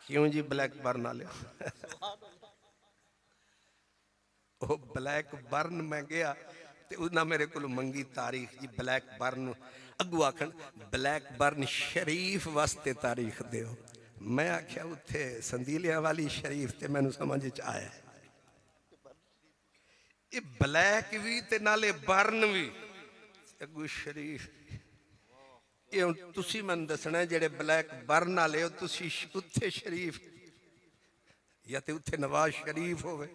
क्यों जी black burn वाले ਉਹ ਬਲੈਕ ਬਰਨ ਮੈਂ ਗਿਆ ਤੇ ਉਹਨਾਂ ਮੇਰੇ ਕੋਲ ਮੰਗੀ ਤਾਰੀਖ ਜੀ ਬਲੈਕ ਬਰਨ ਅੱਗੂ ਆਖਣ ਬਲੈਕ ਬਰਨ ਸ਼ਰੀਫ ਵਾਸਤੇ ਤਾਰੀਖ ਦਿਓ ਮੈਂ ਆਖਿਆ ਉੱਥੇ ਸੰਦੀਲਿਆਂ ਵਾਲੀ ਸ਼ਰੀਫ ਤੇ ਮੈਨੂੰ ਸਮਝ ਚ ਆਇਆ ਇਹ ਬਲੈਕ ਵੀ ਤੇ ਨਾਲੇ ਬਰਨ ਵੀ ਅੱਗੂ ਸ਼ਰੀਫ ਇਹ ਤੁਸੀਂ ਮੈਨੂੰ ਦੱਸਣਾ ਜਿਹੜੇ ਬਲੈਕ ਬਰਨ ਵਾਲੇ ਹੋ ਤੁਸੀਂ ਉੱਥੇ ਸ਼ਰੀਫ ਜਾਂ ਤੇ ਉੱਥੇ ਨਵਾਜ਼ ਸ਼ਰੀਫ ਹੋਵੇ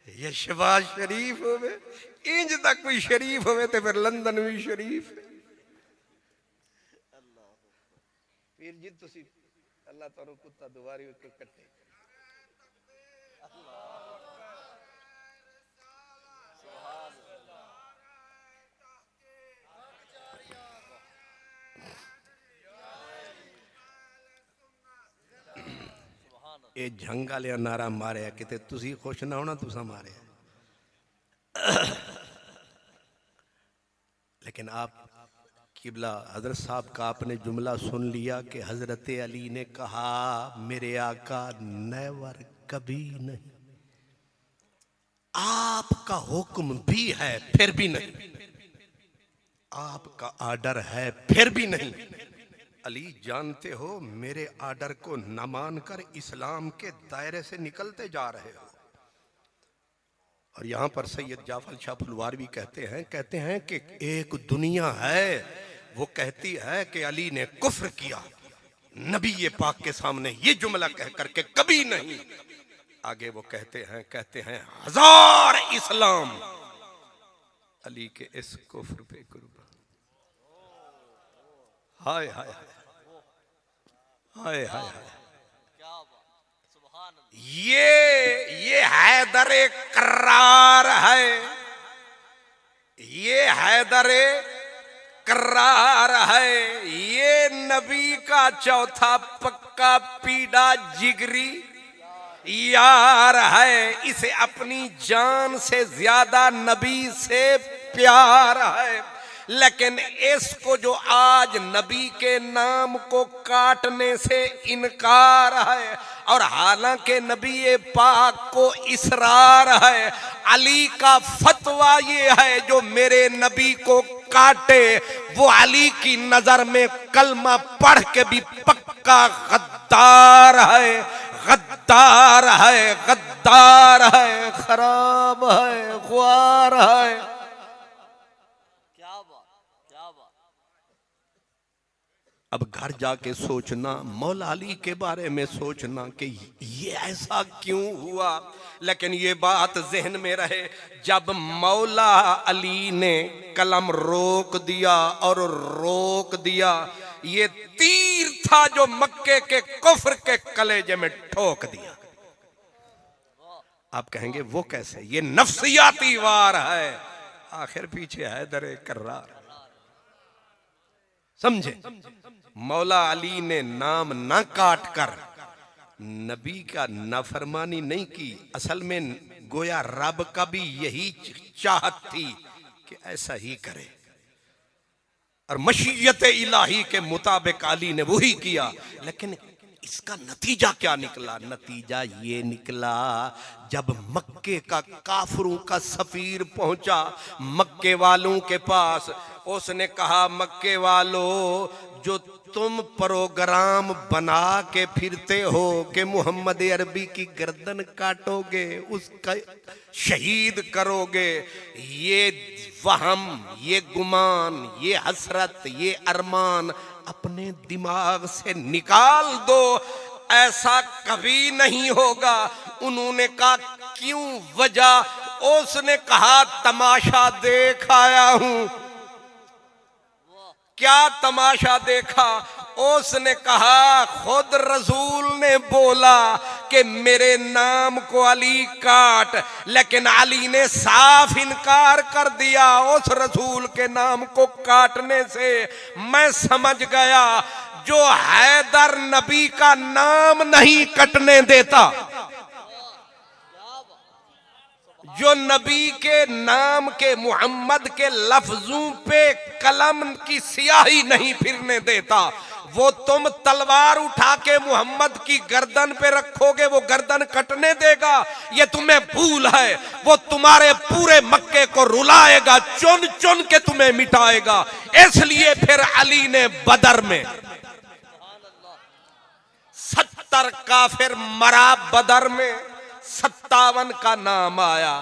या शहबाज शरीफ होवे इंज तक कोई शरीफ होवे ते फिर लंदन भी शरीफ पीर जी तुसी अल्लाह तारो कुत्ता दुआरी को कटे ये जंग वाले नारा मारिया किते तुसी खुश ना होना तुसा मारिया लेकिन आप किबला हजरत साहब का आपने जुमला सुन लिया कि हजरत अली ने कहा मेरे आका नेवर कभी नहीं आपका हुक्म भी है फिर भी नहीं आपका आर्डर है फिर भी नहीं अली जानते हो मेरे आर्डर को न मानकर इस्लाम के दायरे से निकलते जा रहे हो और यहां पर सैयद जाफर शाह फुलवारवी कहते हैं कि एक दुनिया है वो कहती है कि अली ने कुफ्र किया नबी ये पाक के सामने ये जुमला कह करके कभी नहीं आगे वो कहते हैं हजार इस्लाम अली के इस कुफ्र पे कुर्बान हाय हाय हाय हाय हाय ये हैदर करार है ये हैदर करार है ये नबी का चौथा पक्का पीड़ा जिगरी यार है इसे अपनी जान से ज्यादा नबी से प्यार है लेकिन इसको जो आज नबी के नाम को काटने से इनकार है और हालांकि नबी पाक को इसरार है अली का फतवा ये है जो मेरे नबी को काटे वो अली की नजर में कलमा पढ़ के भी पक्का गद्दार है गद्दार है गद्दार है खराब है ख्वार है अब घर जाके सोचना मौला अली के बारे में सोचना कि ये ऐसा क्यों हुआ लेकिन ये बात जहन में रहे जब मौला अली ने कलम रोक दिया और रोक दिया ये तीर था जो मक्के के कुफ्र के कलेजे में ठोक दिया आप कहेंगे वो कैसे ये नफ्सियाती वार है आखिर पीछे हैदर करार समझे मौला अली ने नाम न काट कर नबी का नाफरमानी नहीं की असल में गोया रब का भी यही चाहत थी कि ऐसा ही करे और मशीयत इलाही के मुताबिक अली ने वही किया लेकिन इसका नतीजा क्या निकला नतीजा ये निकला जब मक्के का काफिरों का सफीर पहुंचा मक्के वालों के पास उसने कहा मक्के वालों जो तुम प्रोग्राम बना के फिरते हो कि मोहम्मद अरबी की गर्दन काटोगे उसका शहीद करोगे ये वहम ये गुमान ये हसरत ये अरमान अपने दिमाग से निकाल दो ऐसा कभी नहीं होगा उन्होंने कहा क्यों वजह उसने कहा तमाशा देख आया हूं क्या तमाशा देखा उसने कहा खुद रसूल ने बोला कि मेरे नाम को अली काट लेकिन अली ने साफ इनकार कर दिया उस रसूल के नाम को काटने से मैं समझ गया जो हैदर नबी का नाम नहीं कटने देता जो नबी के नाम के मोहम्मद के लफ्जों पे कलम की स्याही नहीं फिरने देता वो तुम तलवार उठा के मोहम्मद की गर्दन पे रखोगे, वो गर्दन कटने देगा? ये तुम्हें भूल है। वो तुम्हारे पूरे मक्के को रुलाएगा, चुन चुन के तुम्हें मिटाएगा। इसलिए फिर अली ने बदर में 70 काफिर मरा, बदर में 57 का नाम आया।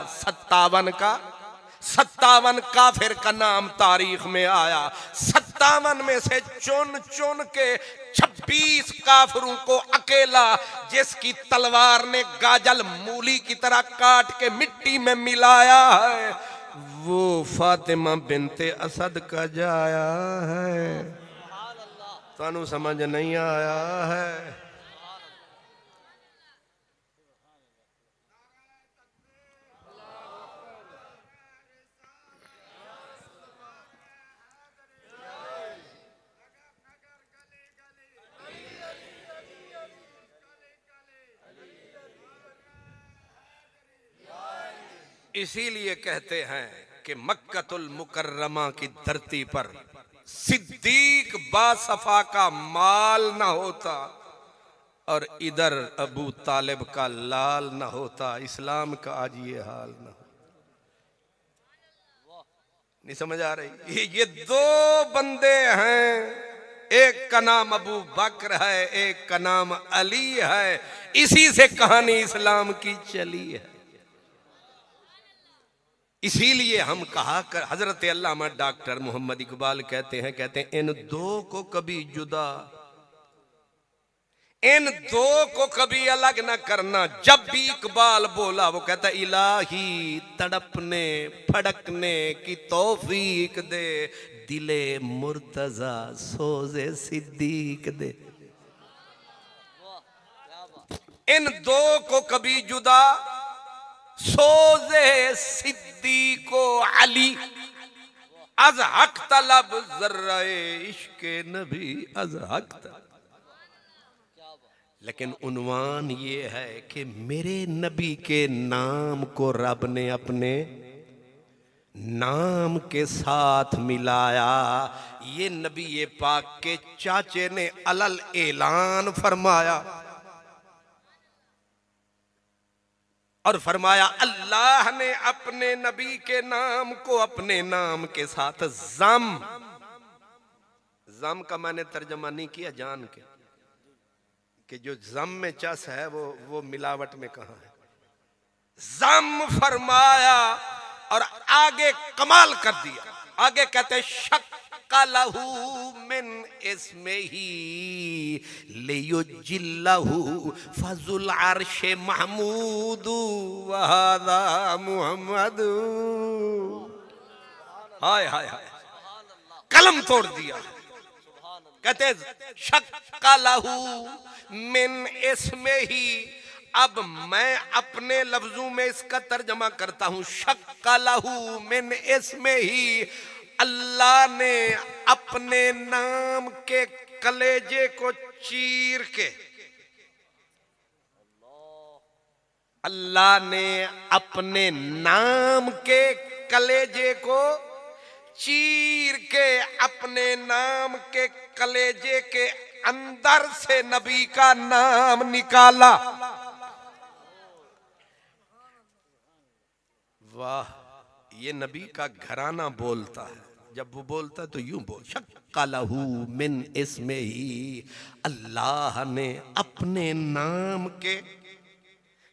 57 काफिर का नाम तारीख में आया। 57 में से चुन चुन के 26 काफिरों को अकेला, जिसकी तलवार ने गाजल मूली की तरह काट के मिट्टी में मिलाया है, वो फातिमा बिनते असद का जाया है। तानू समझ नहीं आया है। इसीलिए कहते हैं कि मक्कतुल मुकर्रमा की धरती पर सिद्दीक बासफा का माल न होता और इधर अबू तालिब का लाल न होता, इस्लाम का आज ये हाल न हो। नहीं समझ आ रही? ये दो बंदे हैं, एक का नाम अबू बकर है, एक का नाम अली है। इसी से कहानी इस्लाम की चली है। इसीलिए हम कहा कर, हजरत अल्लामा डॉक्टर मोहम्मद इकबाल कहते हैं इन दो को कभी जुदा, इन दो को कभी अलग ना करना। जब भी इकबाल बोला वो कहता इलाही तड़पने फड़कने की तौफीक दे, दिले मुर्तजा सोजे सिद्दीक दे। इन दो को कभी जुदा, सोजे सिद्दीको अली, अज हक तलब जर्राए इश्के नबी अज हक तलब। लेकिन उन्वान ये है कि मेरे नबी के नाम को रब ने अपने नाम के साथ मिलाया। ये नबी ये पाक के चाचे ने अलल ऐलान फरमाया और फरमाया अल्लाह ने अपने नबी के नाम को अपने नाम के साथ जम का मैंने तर्जमा नहीं किया जान के, कि जो जम में चस है वो मिलावट में कहां है। जम फरमाया और आगे कमाल कर दिया। आगे कहते शक्का लहू मिन इसमें ही लियुजिल्लहु फजुल अर्शे महमूदु वहादा मुहम्मदु। हाय हाय हाय, कलम तोड़ दिया। कहते शक्का लहू मिन इसमें ही। अब मैं अपने लफ्जों में इसका तर्जमा करता हूं। शक्का लहू मिन इसमें ही, अल्लाह ने अपने नाम के कलेजे को चीर के, अल्लाह ने अपने नाम के कलेजे को चीर के अपने नाम के कलेजे के अंदर से नबी का नाम निकाला। वाह, ये नबी का घराना बोलता है। जब वो बोलता तो यूं बोल, शक्का लहू मिन इसमें ही, अल्लाह ने अपने नाम के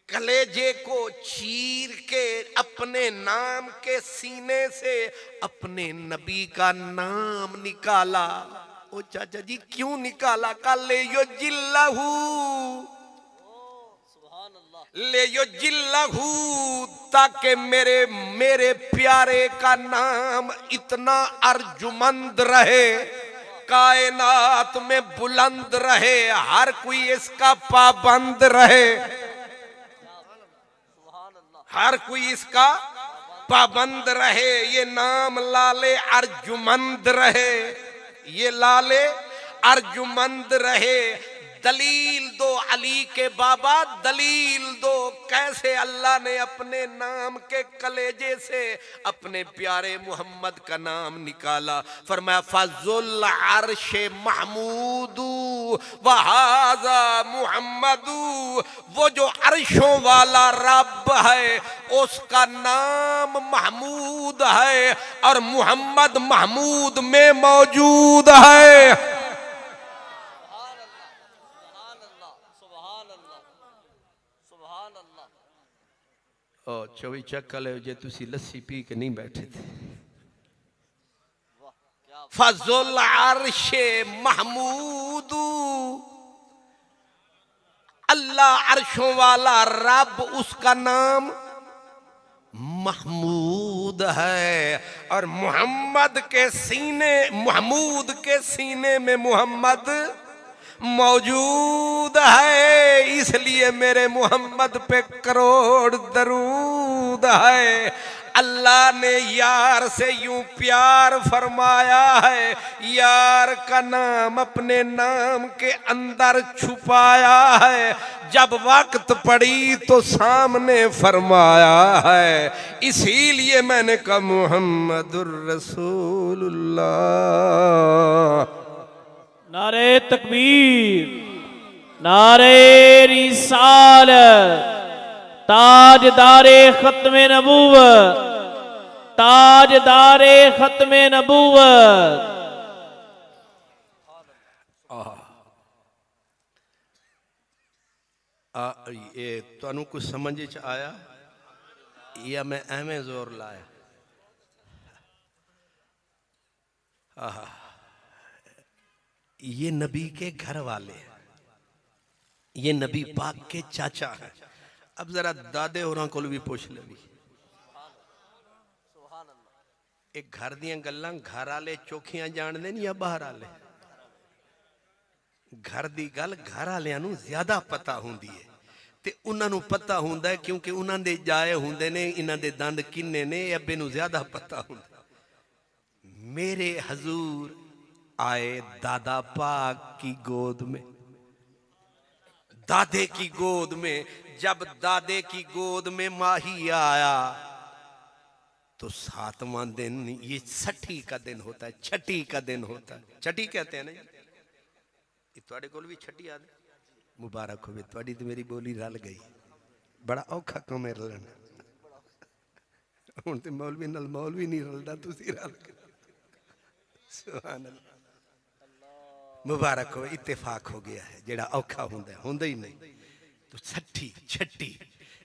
कलेजे को चीर के अपने नाम के सीने से अपने नबी का नाम निकाला। ओ चाचा जी क्यों निकाला? ले यो जिल्लहू, ले यो जिल्लहू, ताकि मेरे प्यारे का नाम इतना अर्जुमंद रहे, कायनात में बुलंद रहे, हर कोई इसका पाबंद रहे, हर कोई इसका पाबंद रहे। ये नाम लाले अर्जुमंद रहे, ये लाले अर्जुमंद रहे। दलील दो अली के बाबा, दलील दो कैसे अल्लाह ने अपने नाम के कलेजे से अपने प्यारे मोहम्मद का नाम निकाला। फरमाया फजुल अर्श महमूदू वहाजा मुहम्मदू, वो जो अर्शों वाला रब है उसका नाम महमूद है और मुहम्मद महमूद में मौजूद है। ओ 24 चक्कर जे तुसी लस्सी पी के नहीं बैठे थे। फजुल अर्शे महमूदू, अल्लाह अर्शों वाला रब, उसका नाम महमूद है और मोहम्मद के सीने, महमूद के सीने में मोहम्मद मौजूद है। इसलिए मेरे मोहम्मद पे करोड़ दरूद है। अल्लाह ने यार से यूं प्यार फरमाया है, यार का नाम अपने नाम के अंदर छुपाया है, जब वक्त पड़ी तो सामने फरमाया है। इसीलिए मैंने कहा मुहम्मदुर रसूलुल्लाह। नारे तकबीर, नारे रिसालत, ताजदारे खत्मे नबूवत, ताजदारे खत्मे नबूवत। ये तुहानू कुछ समझ च आया या मैं एवें जोर लाया? ये नबी के घर वाले हैं, ये नबी पाक के चाचा हैं। अब जरा दादे होरां कोल भी पूछ ले भी, एक घर दियां गल्लां घर वाले चोखियां जानदे ने या बाहर वाले? घर दी गल घर वालियां नूं ज्यादा पता हुंदी है ते उन्हां नूं पता हुंदा है क्योंकि उन्हां दे जाए हुंदे ने, इन्हां दे दंद किन्ने ने अब्बे नूं ज्यादा पता हुंदा। मेरे हजूर आए दादा पाक की गोद में, दादे की गोद में। जब दादे की गोद में माही आया तो 7वां दिन, ये 6ठी का दिन होता है, छठी का दिन होता है, छठी कहते हैं ना। ये तुहाडे कोल भी छठी याद है? मुबारक होवे, तुहाडी ते मेरी बोली रल गई। बड़ा औखा काम है रलना। हुण ते मौलवी नाल मौलवी नहीं रलदा, तुसी रल गए। सुभान अल्लाह, मुबारक हो, इत्तेफाक हो गया है। जेड़ा औखा हुंदा है हुंदा ही नहीं। तो छठी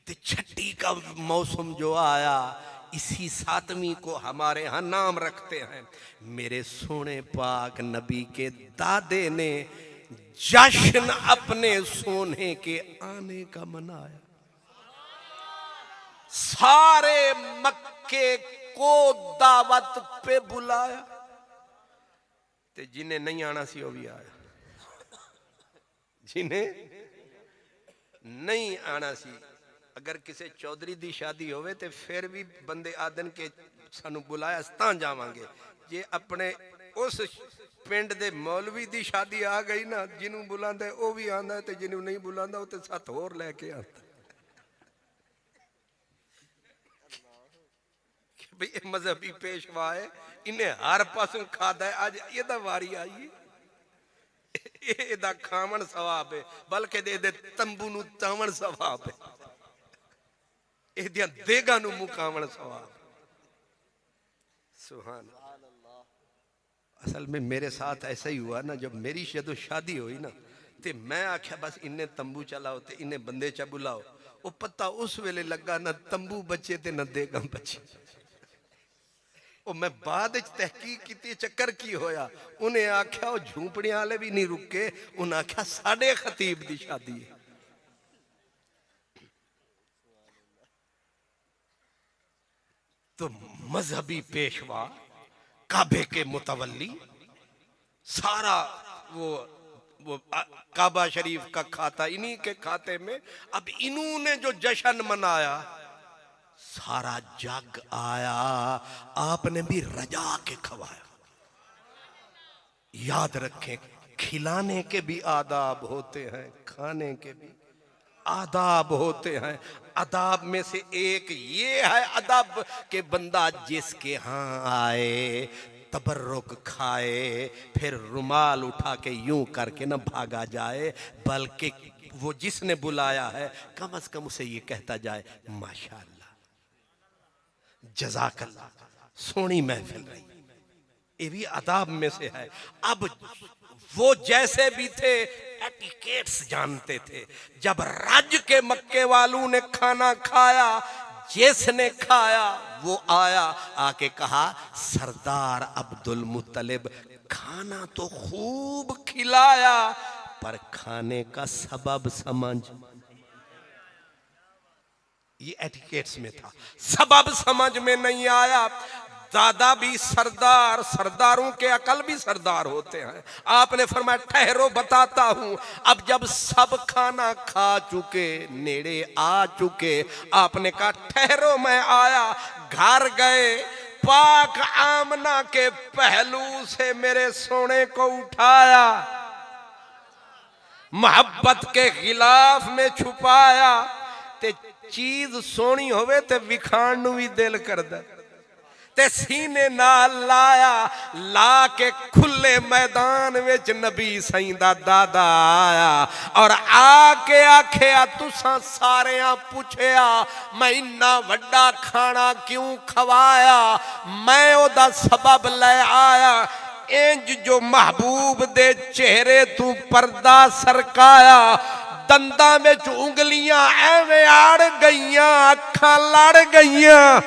ते छठी का मौसम जो आया, इसी 7वीं को हमारे यहाँ नाम रखते हैं। मेरे सोने पाक नबी के दादे ने जश्न अपने सोने के आने का मनाया। सारे मक्के को दावत पे बुलाया, ते जिन्हें नहीं आना सी वो भी आया, जिन्हें नहीं आना सी। अगर किसी चौधरी दी शादी होवे ते फिर भी बंदे आदन के सानू बुलाया तां जावांगे। जे अपने उस पिंड दे मौलवी दी शादी आ गई ना, जिन्हों बुलांदा वो भी आंदा ते जिन्हों नहीं बुलांदा वो ते साथ होर लेके आंदा। भाई मजहबी पेशवा है, इन्हें हर पासों खादा है, अज एदा वारी आई एदा खावन सवाब है, बल्कि दे तंबू नू चावण सवाब है, एदियां देगा नू मुकावण सवाब। सुभान अल्लाह। असल में मेरे साथ ऐसा ही हुआ ना, जब मेरी जदों शादी हुई ना, ते मैं आख्या बस इन्हें तंबू चलाओ ते इन्हें बंदे चा बुलाओ। वो पता उस वेले लगा ना तंबू बचे ते न देगा बचे। ਉਹ मैं बाद तहकीक की चक्कर की होया, उन्हें आख्या वो झूंपड़ियां वाले भी नहीं रुके, उन्हें आख्या साडे खतीब दी शादी है। तो मजहबी पेशवा, काबे के मुतवल्ली, सारा वो काबा शरीफ का खाता इन्हीं के खाते में। अब इन्होंने जो जश्न मनाया, सारा जग आया, आपने भी रजा के खवाया। याद रखें खिलाने के भी आदाब होते हैं, खाने के भी आदाब होते हैं। अदाब में से एक ये है अदब कि बंदा जिसके यहाँ आए तबर्रुक खाए, फिर रुमाल उठा के यूं करके ना भागा जाए, बल्कि वो जिसने बुलाया है कम से कम उसे ये कहता जाए माशाअल्लाह, जज़ाकल्लाह, सोनी महफिल रही। ये भी अदाब में से है। अब वो जैसे भी थे एटिकेट्स जानते थे। जब रज के मक्के वालों ने खाना खाया, जिसने खाया वो आया, आके कहा सरदार अब्दुल मुत्तलिब खाना तो खूब खिलाया पर खाने का सबब समझ। ये एटिकेट्स में था, सबब समझ में नहीं आया। दादा भी सरदार, सरदारों के अकल भी सरदार होते हैं। आपने फरमाया ठहरो बताता हूं। अब जब सब खाना खा चुके, नेड़े आ चुके, आपने कहा ठहरो मैं आया। घर गए, पाक आमना के पहलू से मेरे सोने को उठाया, मोहब्बत के खिलाफ में छुपाया। ते चीज सोनी होवे ते विखाण नू भी दिल करदा, ते सीने नाल लाया। ला के खुले मैदान विच नबी सही दा दादा आया और आके आखिया तुसां सारेयां पुछया मैं इन्ना वड्डा खाना क्यों खवाया? मैं ओदा सबब ले आया। इंज जो महबूब दे चेहरे तू पर्दा सरकाया, दंदां विच उंगलियां एवें आड़ गईयां, अखां लड़ गईयां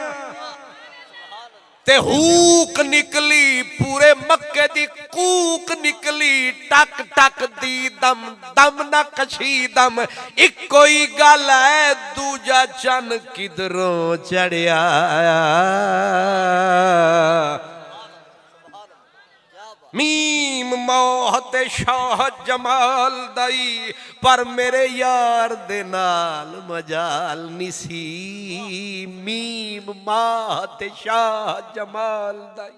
ते हूक निकली, पूरे मक्के दी कूक निकली। टक टक दी दम, दम न कशी दम। इको ही गल है दूजा चन किधरों चढ़िया। मीम मौत शाह जमाल दई, पर मेरे यार दे नाल मजाल निसी। मीम मौत शाह जमाल दई,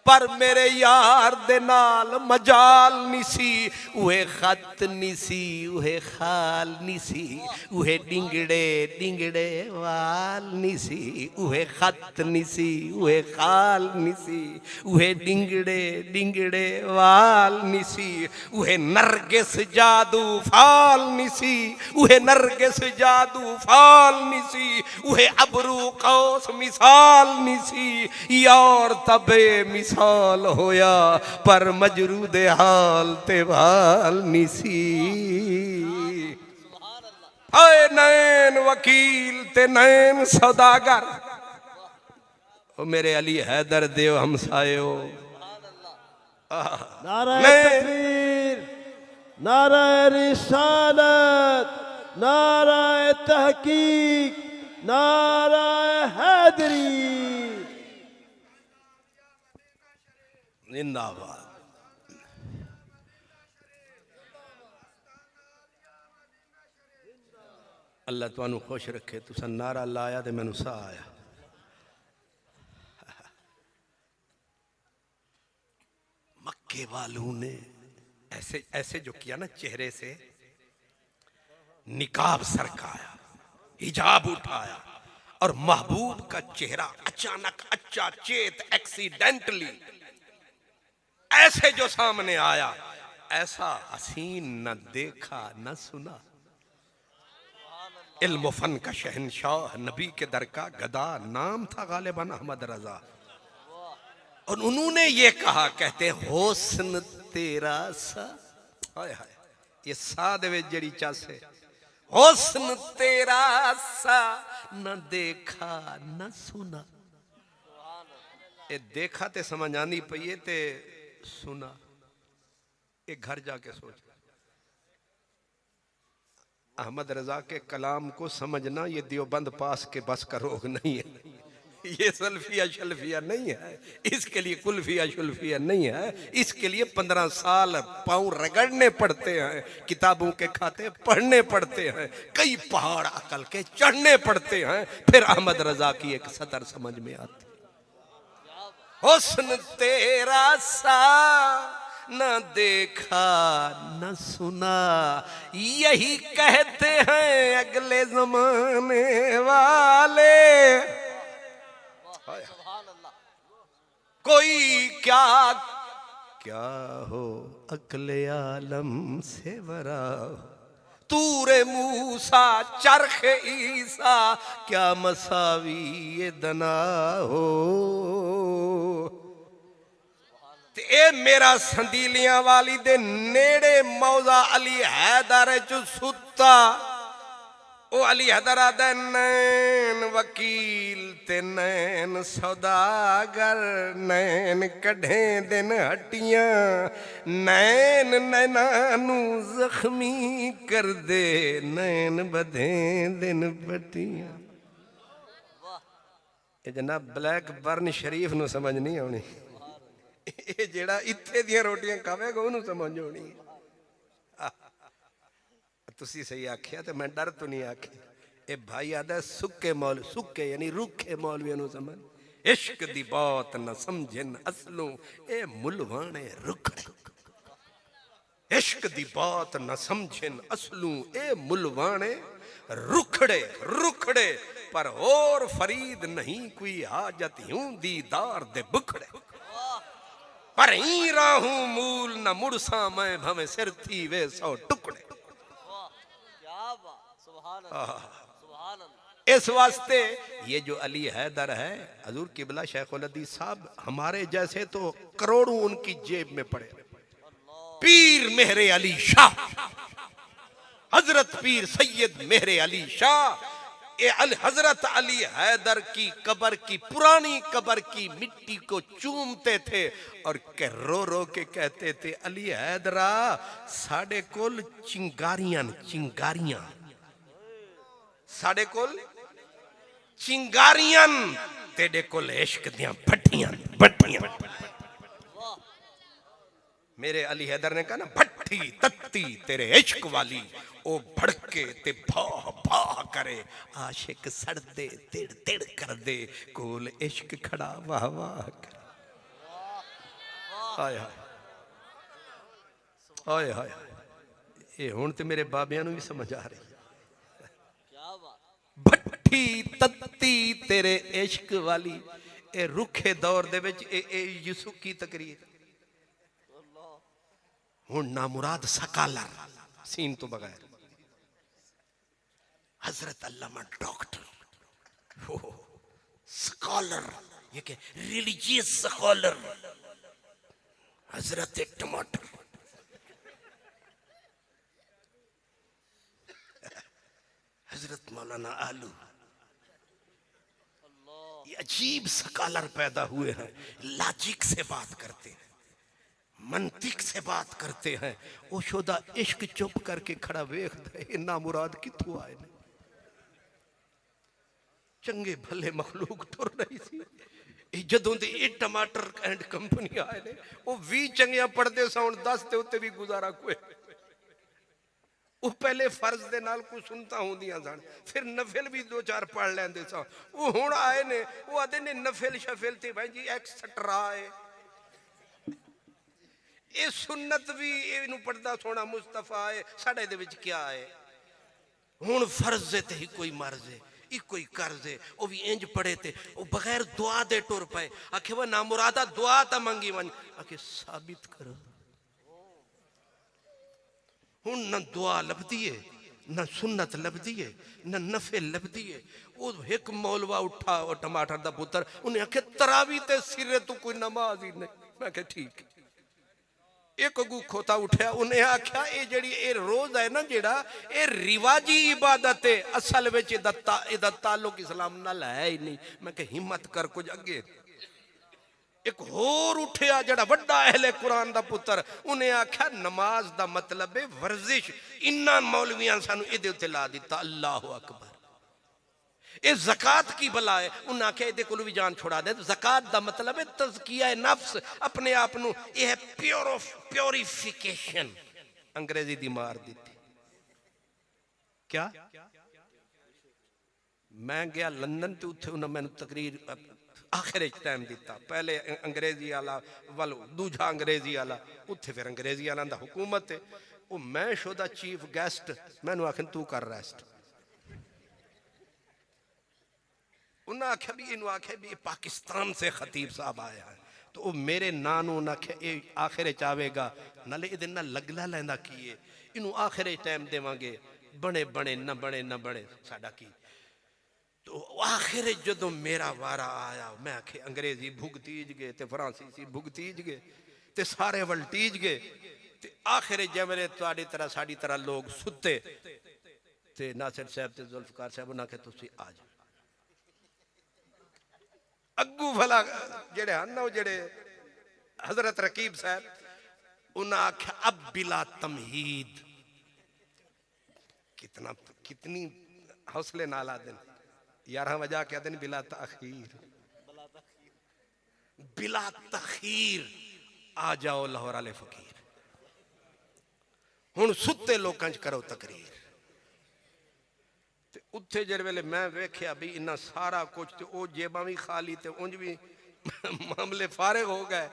पर मेरे यार दे नाल मजाल निसी। उहे खत निसी, उहे खाल निसी, उहे डिंगड़े डिंगड़े वाल निसी। उहे खत निसी, उहे खाल निसी, उहे डिंगड़े डिंगड़े वाल निसी। उहे नरगिस जादू फाल निसी, उहे नरगिस जादू फाल निसी। उहे अबरू कौस मिसाल निसी, यार तबे मिसाल होया, पर मजरूद हाल ते भाल निसी। हाय नैन वकील ते नैन सौदागर, ओ मेरे अली हैदर देव हमसायो। नाराए तकबीर, नाराए रिसालत, नाराए तहकीक, नाराए हैदरी। जिंदाबाद। अल्लाह तुहानू खुश रखे। तुसा नारा लाया तो मैनू सा आया। मक्के वालों ने ऐसे ऐसे जो किया ना, चेहरे से निकाब सरकाया, हिजाब उठाया, और महबूब का चेहरा अचानक अच्छा चेत एक्सीडेंटली ऐसे जो सामने आया, ऐसा हसीन न देखा न सुना। इल्म फन का शहनशाह, नबी के दर का गदा, नाम था गालिबन अहमद रजा। और उन्होंने ये कहा, कहते होस्न तेरा सा, हाय हाय, ये सा दे जड़ी चासे, होस्न तेरा सा न देखा न सुना। ये देखा ते समझ आनी पई ते सुना एक घर जाके सोच। अहमद रजा के कलाम को समझना ये देवबंद पास के बस का रोग नहीं है। ये सल्फिया शल्फिया नहीं है, इसके लिए कुल्फिया शुल्फिया नहीं है। इसके लिए 15 साल पांव रगड़ने पड़ते हैं, किताबों के खाते पढ़ने पड़ते हैं, कई पहाड़ अकल के चढ़ने पड़ते हैं, फिर अहमद रजा की एक सतर समझ में आती। हुस्न तेरा सा न देखा न सुना, यही कहते हैं अगले जमाने वाले। कोई क्या क्या हो अक्ले आलम से वरा, तूरे मूसा चरख ईसा, क्या मसावी ये दना हो। ते ए मेरा संदीलियां वाली दे नेड़े मौजा अली हैदर च सुता, ओ अली हैदर आदा नैन वकील ते नैन सौदागर, नैन कढ़े दिन हट्टियां, नैन नैनानू जख्मी कर दे, नैन बधे दिन पट्टियां। ये जनाब ब्लैक बर्न शरीफ नू समझ नहीं आनी, ये जेड़ा इत्थे दियां रोटियां खावेगा उन्होंने समझ आनी। तुसी सही आखिया तो मैं डर तो नहीं आखी। ए भाई आदा सुक्के मौल सुक्के यानी रूखे मौलवियों नू समझ, इश्क दी बात न समझन असलों ए मुलवाने रुखड़े, इश्क दी बात न समझन असलों ए मुलवाने रुखड़े रुखड़े, पर और फरीद नहीं कोई हाजत यूं दीदार दे बुखड़े, पर ही राहूं मूल न मुड़सा मैं भवे सिर थी वे सौ टुकड़े। इस वास्ते ये जो अली हैदर है हजूर किबला शेखुल हदीस साहब, हमारे जैसे तो करोड़ों उनकी जेब में पड़े। पीर मेहरे अली शाह, हजरत पीर सैयद मेहरे अली शाह, हजरत अली हैदर की कब्र की पुरानी कब्र की मिट्टी को चूमते थे और रो रो के कहते थे, अली हैदरा साडे कोल चिंगारियां चिंगारियां, साडे कोल चिंगारियां, तेरे कोल इश्क दियां भट्टियां भट्टियां। मेरे अली हैदर ने कहा ना, भट्टी तत्ती तेरे इश्क वाली, ओ भड़के ते भाह भाह करे, आशिक सड़दे तिड़ तिड़ कर दे, कोल इश्क खड़ा वाह वाह कर। हाय हाय हाय हाय, ये हुण ते मेरे बाबियां नूं भी समझ आ रही। भट्टी तत्ती तेरे इश्क वाली, ए रुखे दौर दे विच ए यूसुफ की तकरीर। हुण नामुराद सकालर सीन तो बगैर, हजरत अल्लामा डॉक्टर, स्कॉलर, ये के रिलीजियस स्कॉलर, हजरत टमाटर, हजरत मौलाना आलू, ये अजीब स्कॉलर पैदा हुए हैं, लॉजिक से बात करते हैं, मंतिक से बात करते हैं। ओ शोदा इश्क चुप करके खड़ा वेख दे, ना मुराद किथों आए ने। चंगे भले मखलूक तुर रही सी जदों दे ये टमाटर एंड कंपनी आए ने, वो 20 चंगिया पढ़ते सन, 10 के उत्ते भी गुजारा कोई। वो पहले फर्ज दे नाल कुछ सुनता होंदियां सन, फिर नफिल भी 2-4 पढ़ लेंदे सन। वो हुण आए ने, वो आदे ने नफिल शफिल ते भाई जी एक्स्ट्रा है, ये सुन्नत भी इनू पढ़दा सोना मुस्तफा है, साडे दे विच क्या है। हुण फर्ज ते ही कोई मर्ज है, इको ही कर्ज है, वो भी इंज पढ़े थे, वो बगैर दुआ दे टुर पाए। आखे वो ना मुरादा दुआ ता मंगी वन, आखे साबित करो। हुण न दुआ लभदी है, न सुन्नत लभदी है, न नफिल लभदी है। वो एक मौलवा उठा, वो टमाटर दा पुत्र, उन्हें आखे तरावी ते सिरे तो कोई नमाज ही नहीं। मैं कहा ठीक। एक अगू खोता उठा, उन्हें आख्या ये जड़ी ये रोज है ना जेड़ा, ये रिवाजी इबादत है, असल विच इहदा ताल्लुक इस्लाम नाल है ही नहीं। मैं कहा हिम्मत कर कुछ अगे। एक होर उठया जड़ा वड्डा अहले कुरान दा पुत्र, उन्हें आख्या नमाज दा मतलब है वर्जिश। इन्ना मौलवियां सानू इहदे उत्ते ला दिता। अल्लाहु अकबर। ये ज़कात की बला है, उन्हें आख्या इहदे कोलों भी जान छुड़ा दे। ज़कात दा मतलब है तज़किया नफ्स, अपने आप नू यह प्योरिफिकेशन। अंग्रेजी दी मार दी क्या मैं गया लंदन तो उत्थे उन्हें मैंने तकरीर आखिर टाइम दिता पहले अंग्रेजी आला वाल दूजा अंग्रेजी आला उत्थे फिर अंग्रेजी आला दा हुकूमत है वो मैं शोदा चीफ गेस्ट मैनू आखन तू कर रेस्ट उन्हें आख्या भी इन्हों आख्या भी पाकिस्तान से खतीब साहब आया है तो वो मेरे नां नूं उन्हें आख्या ये आखिर चावेगा नाले इहदे नाल लगला लैंदा की है इन्हों आखिर टाइम देवांगे बने बने न बने साडा की तो आखिर जदों मेरा वारा आया मैं आखे अंग्रेजी भुगतीज गए ते फ्रांसीसी भुगतीज गए ते सारे वलटीज गए ते आखिर जिवें तुहाडी तरह साडी तरह लोग सुते ते नासिर साहब ते जुल्फकार साहब उन्हें आखे तुसीं आ जाओ अग्गू भला जेड़े हन ना जेड़े हजरत रकीब साहब उन्हें आख्या अब बिला तमहीद कितनी हौसले नाल आदन 11 बजा के दिन बिला तखीर आ जाओ लाहौर वाले फकीर हुण सुते लोकां च करो तकरीर ते उत्थे जिस वेले मैं वेख्या भी इन्ना सारा कुछ ते ओ जेबां भी खाली ते उंज भी मामले फारिग हो गए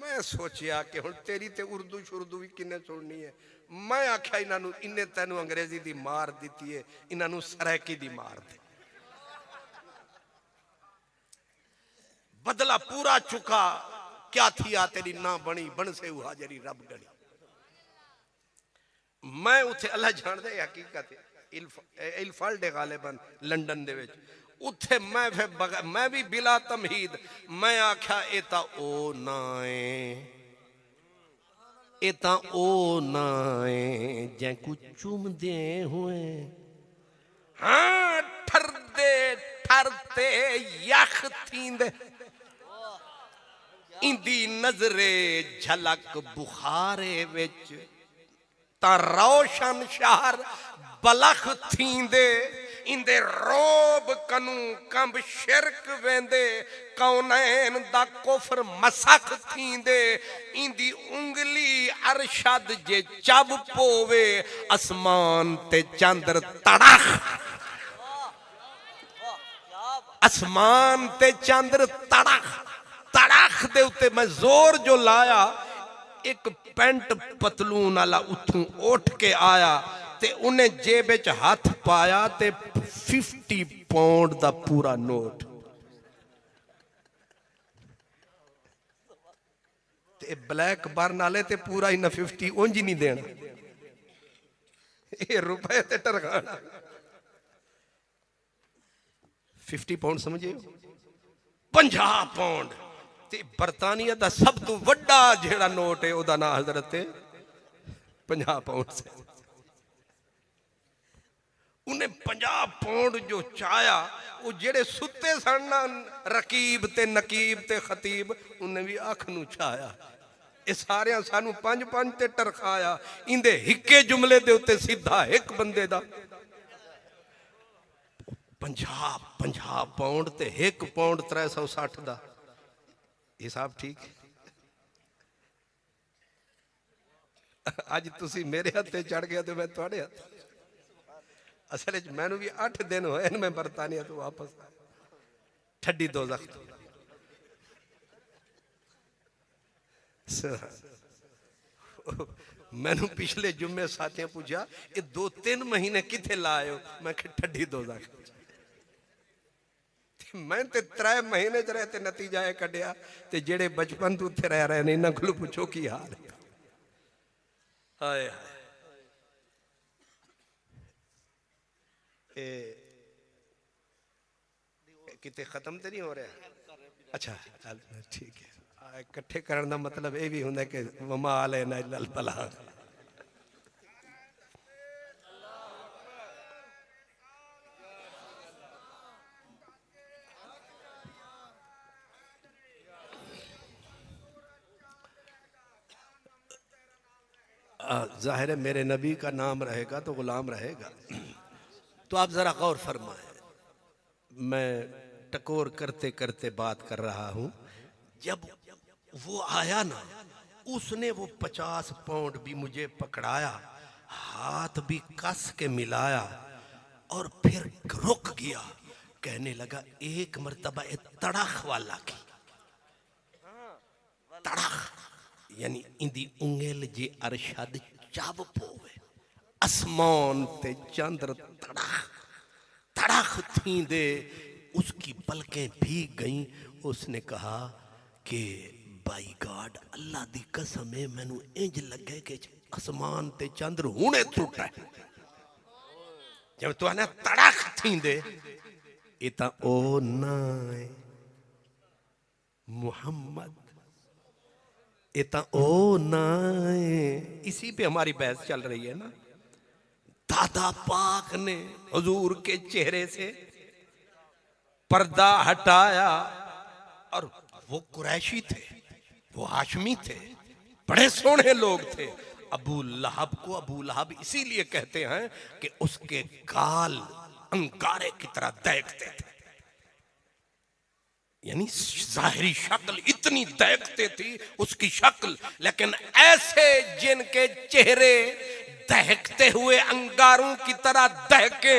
मैं सोचिया कि हुण तेरी ते उर्दू शुर्दू भी किन्ने सुननी है मैं आख्या इन्हां इन्ने तैनू अंग्रेजी दी मार दिती है इन्हां सरैकी दी मार दे बदला पूरा चुका क्या थी आ तेरी ना बनी बन से हाजरी रब गणी मैं उथे अल्लाह जान दे हकीकत इल्फल दे गालिबन लंदन दे विच उथे मैं भी बिला तमहीद मैं आख्या एता ओ नाए जै कुछ चुम दे हुए हाँ ठरते यख थींदे इंदी नजरे झलक बुखारे विच ता रोशन शहर बलख थींदे इंदे रोब कनू कंब शिरक वेंदे कौनैन दा कुफर मसख थींदे इंदी उंगली अरशद जे चब पोवे आसमान ते चंद्र तड़ख आसमान ते चंद्र तड़ख दे उत्ते मैं जोर जो लाया एक पेंट पतलून वाला उठूं उठ के आया ते उन्हें जेब च हाथ पाया ते 50 पाउंड दा पूरा नोट ते ब्लैक बर्न वाले ते पूरा इन्ना 50 उंज नहीं देना ये रुपए ते टरखाना 50 पाउंड समझे 50 पाउंड ते बरतानिया दा सब तो वड्डा जेड़ा नोट है ओदा नाम हजरत 50 पाउंड से उन्हें 50 पाउंड जो चाया वो जेड़े सुते सन रकीब ते नकीब ते खतीब उन्हें भी अख नू चाया ये सारे सानू 5-5 ते टरखाया इंदे हिक्के जुमले दे उत्ते सीधा एक बंदे दा 50 पाउंड ते 1 पाउंड 360 दा हिसाब ठीक अज तुसी मेरे हत्थे चढ़ गया तो मैं तुहाडे हत्थ असल मैनू भी 8 दिन होए मैं बरतानिया तो वापस ठड्डी दोज़ख मैनू पिछले जुम्मे साथियां पूछा ये 2-3 महीने किथे लाए हो मैं ठड्डी दोज़ख मैं ते 3 महीने च रहते नतीजा यह कढ़िया ते जेड़े बचपन तो उत्थे रह रहे हैं इन्हां कोलों पुछो की हाल है हाय किते खत्म तो नहीं हो रहा अच्छा ठीक है इकट्ठे करने का मतलब यह भी होंगे कि वमा अलैना इल्लल बलाग जाहिर है मेरे नबी का नाम रहेगा तो गुलाम रहेगा तो आप जरा गौर फरमाएं मैं टकोर करते करते बात कर रहा हूं जब वो आया ना उसने वो 50 पाउंड भी मुझे पकड़ाया हाथ भी कस के मिलाया और फिर रुक गया कहने लगा एक मर्तबा ए तड़ाख वाला की तड़ाख यानी इंदी उंगल जे अरशद चाव पोवे आसमान ते चंद्र तड़ाख तड़ाख थी दे उसकी पलकें भीग गईं। उसने कहा कि बाई गॉड अल्लाह दी कसम है मैनू इंज लगे कि आसमान ते चंद्र हुणे टुट है जब तू आने तड़ाख थी दे इता ओ ना है मोहम्मद इता ओ ना है। इसी पे हमारी बहस चल रही है ना। दादा पाक ने हुजूर के चेहरे से पर्दा हटाया और वो कुरैशी थे वो हाशमी थे बड़े सोने लोग थे। अबू लहब को अबू लहब इसीलिए कहते हैं कि उसके गाल अंगारे की तरह दहकते थे यानी जाहिरी शक्ल इतनी दहकते थी उसकी शक्ल लेकिन ऐसे जिनके चेहरे दहकते हुए अंगारों की तरह दहके।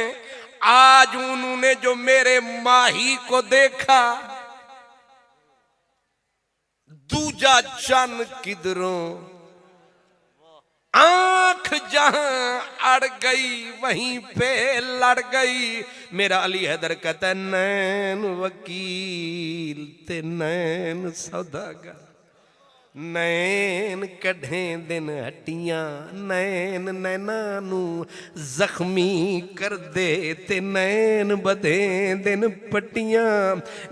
आज उन्होंने जो मेरे माही को देखा दूजा चन किधरों आंख जहां अड़ गई वहीं पे लड़ गई। मेरा अली हैदर कहता है नैन वकील ते नैन सौदागर नैन कढ़े दिन हटियां नैन नैना नू जख्मी कर दे ते नैन बधे दिन पट्टियां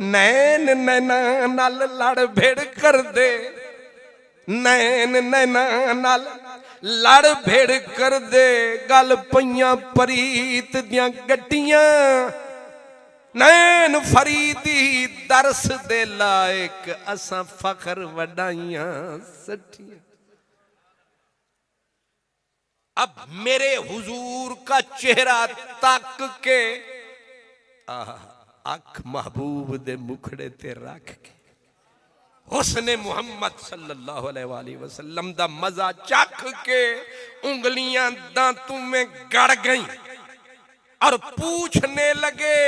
नैन नैना नाल लड़ भेड़ कर दे नैन नैना नाल लड़ भेड़ कर दे गल पईयां परीत दियां गड्डियां नैन फरीदी दरस दे लायक असा फखर वडाइयां सठियां। अब मेरे हुजूर का चेहरा तक के अख महबूब दे मुखड़े ते रख के हुस्ने मुहम्मद सल्लल्लाहु अलैहि वसल्लम दा मजा चख के उंगलियां दांतों में गड़ गईं और पूछने लगे।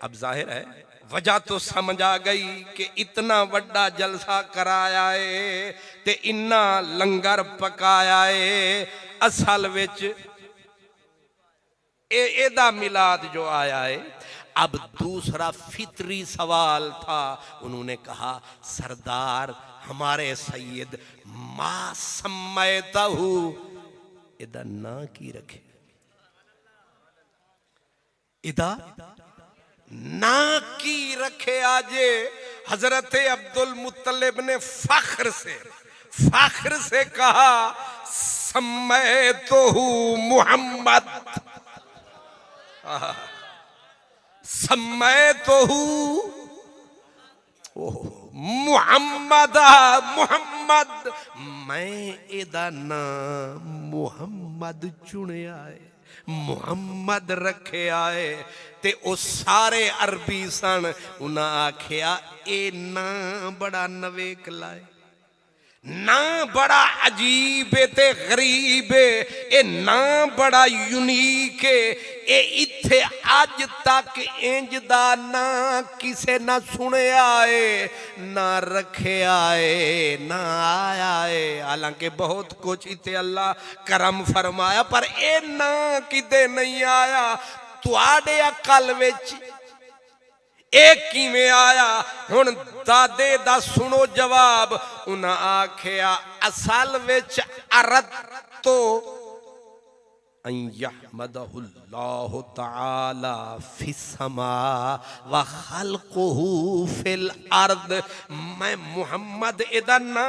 अब जाहिर है वजह तो समझ आ गई कि इतना वड्डा जलसा कराया है ते इन्ना लंगर पकाया है असल विच एदा मिलाद जो आया है। अब दूसरा फितरी सवाल था उन्होंने कहा सरदार हमारे सैयद मा सम्मयता हूं इदा ना की रखे इदा ना की रखे। आजे हजरत अब्दुल मुत्तलिब ने फख्र से कहा सम्मय तो हूं मुहम्मद सम्मय तो हूं मुहम्मद मुहम्मद मैं एदा नाम मुहम्मद चुनिया है मुहम्मद रखे आए ते ओ सारे अरबी सन उन्हें आखिया ए ना बड़ा नवेक लाए ना बड़ा अजीब है ते गरीब है ए ना बड़ा यूनिक है ए इत्थे अज तक इंज दा ना किसे ना सुने आए ना रखे आए ना आया है। हालांकि बहुत कुछ इत्थे अल्लाह करम फरमाया पर ए ना किते नहीं आया। तुहाडे अकल विच एक किवें आया हुण दादे दा सुनो जवाब उन्हें आखिया असल विच अरद तो यहमदहुल्लाहु तआला फिस्समा व खल्कुहु फिल अर्द। मैं मुहम्मद एदा ना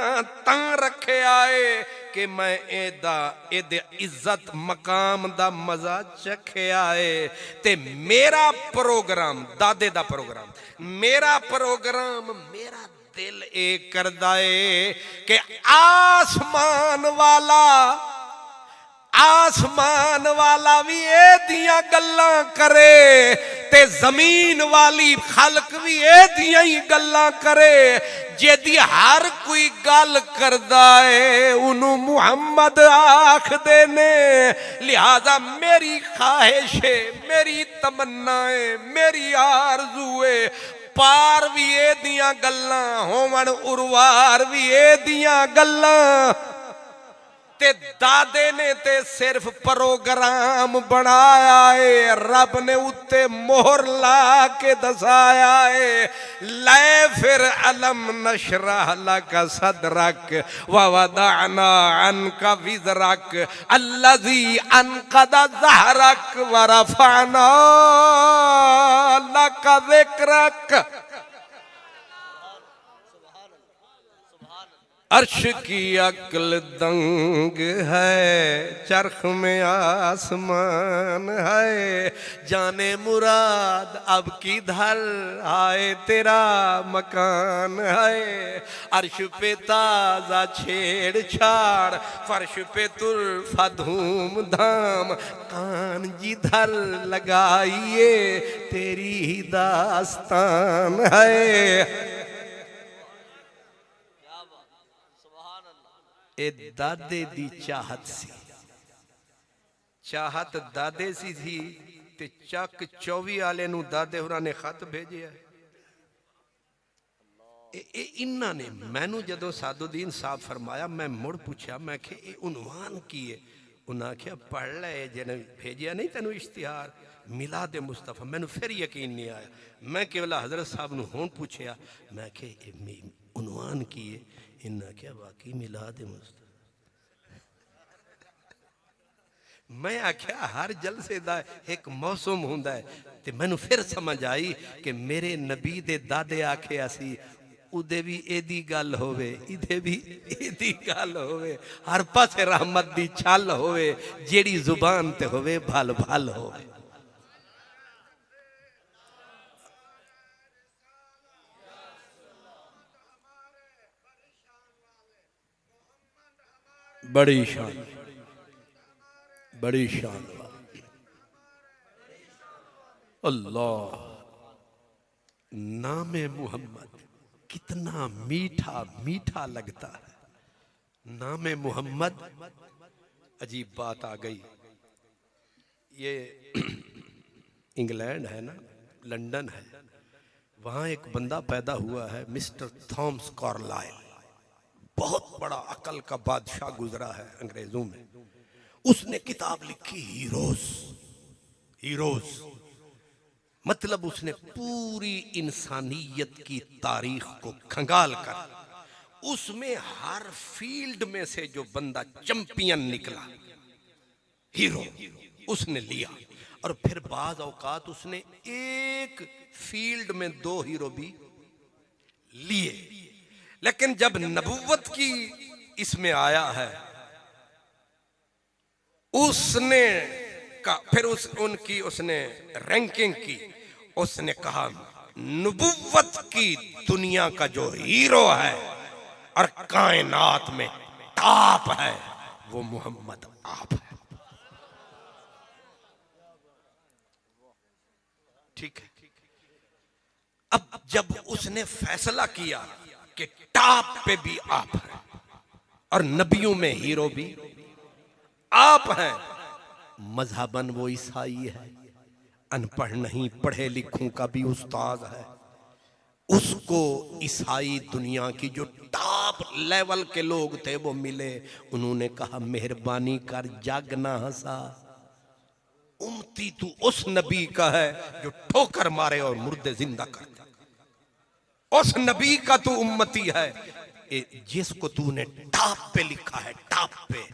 तां रखे आए कि मैं एदा एदे इज्जत मकाम दा मजा चखे आए ते मेरा प्रोग्राम दादे दा प्रोग्राम मेरा दिल ए करदा है कि आसमान वाला भी ए दियां गल्लां करे ते जमीन वाली खलक भी एदियां ही गल्लां करे जेदी हर कोई गल करदा है उन्हों मुहम्मद आखदे ने। लिहाजा मेरी ख्वाहिश है, मेरी तमन्नाएं, मेरी आरज़ू है पार भी एदियां गल्लां होवन उरवार भी एदियां गल्लां। ते दादे ने ते सिर्फ प्रोग्राम बनाया है, रब ने उत्ते मोहर ला के दसाया है। लै फिर अलम नशरह लका सदरक व वदअना अन्का विज़रक अल्लज़ी अनक़द ज़हरक व रफ़अना लका ज़िक्रक। अर्श की अक्ल दंग है, चरख में आसमान है, जाने मुराद अब किधर आए तेरा मकान है। अर्श पे ताजा छेड़छाड़, फर्श पे तुल्फा धूम धाम, कान जिधर लगाइए तेरी ही दास्तान है। ए दादे दी चाहत सी, चाहत दादे सी थी ते चक 24 वाले नू दादे होरां ने खत भेजे। इन्हां ने मैनू जदों सादुद्दीन साहब फरमाया मैं मुड़ पूछा मैं कि ये उन्वान की है। उन्हें आख्या पढ़ लै जिन्हें भेजिया नहीं तेनू इश्तिहार मिलाद मुस्तफा। मैनू फिर यकीन नहीं आया। मैं केवल हजरत साहब नू हुण पूछया मैं कि उन्वान की है। इन्हें आख्या वाकई मिलाद मुस्तफा। मैं आख्या हर जलसे दा एक मौसम हुंदा है ते मैनू फिर समझ आई कि मेरे नबी दे दादे आखे सी उदे भी एदी गल होवे इदे भी एदी गल होवे, हर पासे रहमत दी छल होवे, जेड़ी जुबान ते होवे भल भल होवे। बड़ी शान, बड़ी शान। अल्लाह नामे मुहम्मद कितना मीठा मीठा लगता है। नामे मुहम्मद अजीब बात आ गई। ये इंग्लैंड है ना, लंदन है, वहां एक बंदा पैदा हुआ है मिस्टर थॉमस कार्लाइल। बहुत बड़ा अकल का बादशाह गुजरा है अंग्रेजों में। उसने किताब लिखी हीरोज। हीरोज मतलब उसने पूरी इंसानियत की तारीख को खंगाल कर उसमें हर फील्ड में से जो बंदा चैंपियन निकला हीरो उसने लिया। और फिर बाज औकात उसने एक फील्ड में 2 हीरो भी लिए। लेकिन जब नबुव्वत की इसमें आया है उसने का फिर उनकी उसने रैंकिंग की। उसने कहा नबुव्वत की दुनिया का जो हीरो है और कायनात में टॉप है वो मोहम्मद आप है। ठीक है। अब जब उसने फैसला किया कि टॉप पे भी आप हैं और नबियों में हीरो भी आप हैं, मजहबन वो ईसाई है, अनपढ़ नहीं पढ़े लिखों का भी उस्ताद है। उसको ईसाई दुनिया की जो टॉप लेवल के लोग थे वो मिले। उन्होंने कहा मेहरबानी कर जग ना हंसा, उम्मती तू उस नबी का है जो ठोकर मारे और मुर्दे जिंदा कर दे। उस नबी का तू उम्मती है जिसको तूने टॉप पे लिखा है, टॉप पे।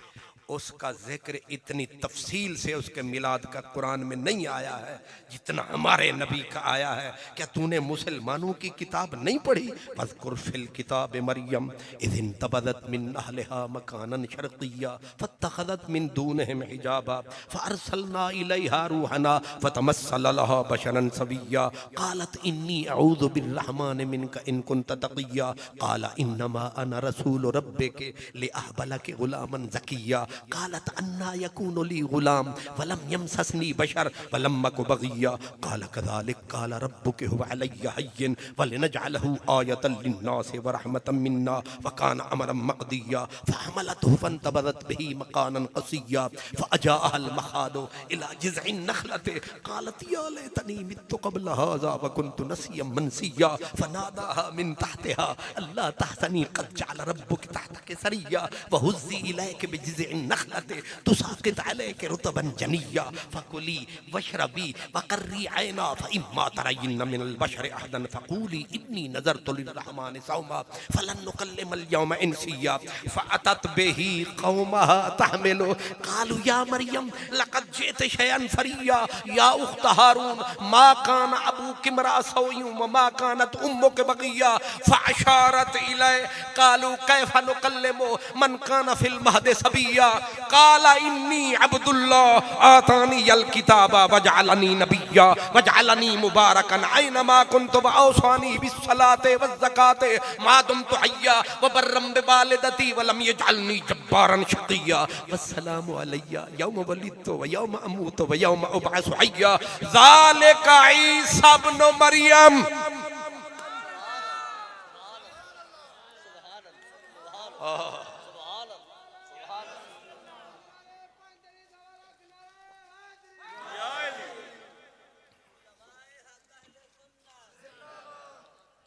उसका जिक्र इतनी तफसील से उसके मिलाद का कुरान में नहीं आया है जितना हमारे नबी का आया है। क्या तूने मुसलमानों की किताब नहीं पढ़ी? फ़ज़कुर फ़िल किताब मरियम इज़ इंतबज़त मिन अहलिहा मकानन शर्क़िय्या फ़त्तख़ज़त मिन दूनिहिम हिजाबा फ़अरसलना इलैहा रूहना फ़तमस्सला लहा बशरन सविय्या क़ालत इन्नी अऊज़ु बिर्रहमानि मिनका इन कुन्त तक़िय्या क़ाल इन्नमा अना रसूलु रब्बिक लिअहब लक ग़ुलामन ज़किय्या कालत अन्ना यकूनु ली गुलाम वलम यमससनी बशर वलम अकु बगिया काल कज़ालिक काल रब्बुक हुवा अलैया हय्यन वलिनजअलहु आयतन लिन्नासि व रहमतम मिन्ना व कान अमरन मक़दिया फहमलतहु फंतबज़त बिही मकानन क़सिया फअजाअहल मखादु इला जिज़इन नखलति कालत या लैतनी मित्तु क़ब्ल हाज़ा व कुन्तु नसिय्यन मनसिया फनादाहा मिन तहतिहा अल्ला तहज़नी क़द जअल रब्बुक तहतक सरिया व हुज़्ज़ी इलैकि बिजिज़इन नखलति तुसाक़ित अलैकि रुतबन जनिया फकुली वशरबी वक़र्री ऐना फइम्मा तरयिन्न मिनल बशरि अहदन फक़ूली इन्नी नज़रतु लिर्रहमानि सौमा फलन नुकल्लिमल यौम इंसिया फअतत बिही क़ौमहा तहमिलु क़ालू या मरियम लक़द जि'ति शयअन फरिया या उख्त हारून मा कान अबूकी इम्रअ सौइन व मा कानत उम्मुकी बगिया फअशारत इलैहि क़ालू कैफ़ नुकल्लिमु मन कान फिल महदि सबिया क़ाल इन्नी अब्दुल्लाह आतानियल किताबा वजअलनी नबिय्या वजअलनी मुबारकन ऐनमा कुन्तु व औसानी बिस्सलाति वज़्ज़काति मा दुमतु हय्या व बर्रम बिवालिदती व लम यजअलनी जब्बारन शक़िया वस्सलामु अलैया यौम वलिदतु व यौम अमूतु व यौम उबअसु हय्या ज़ालिका ईसा इब्नु मरियम।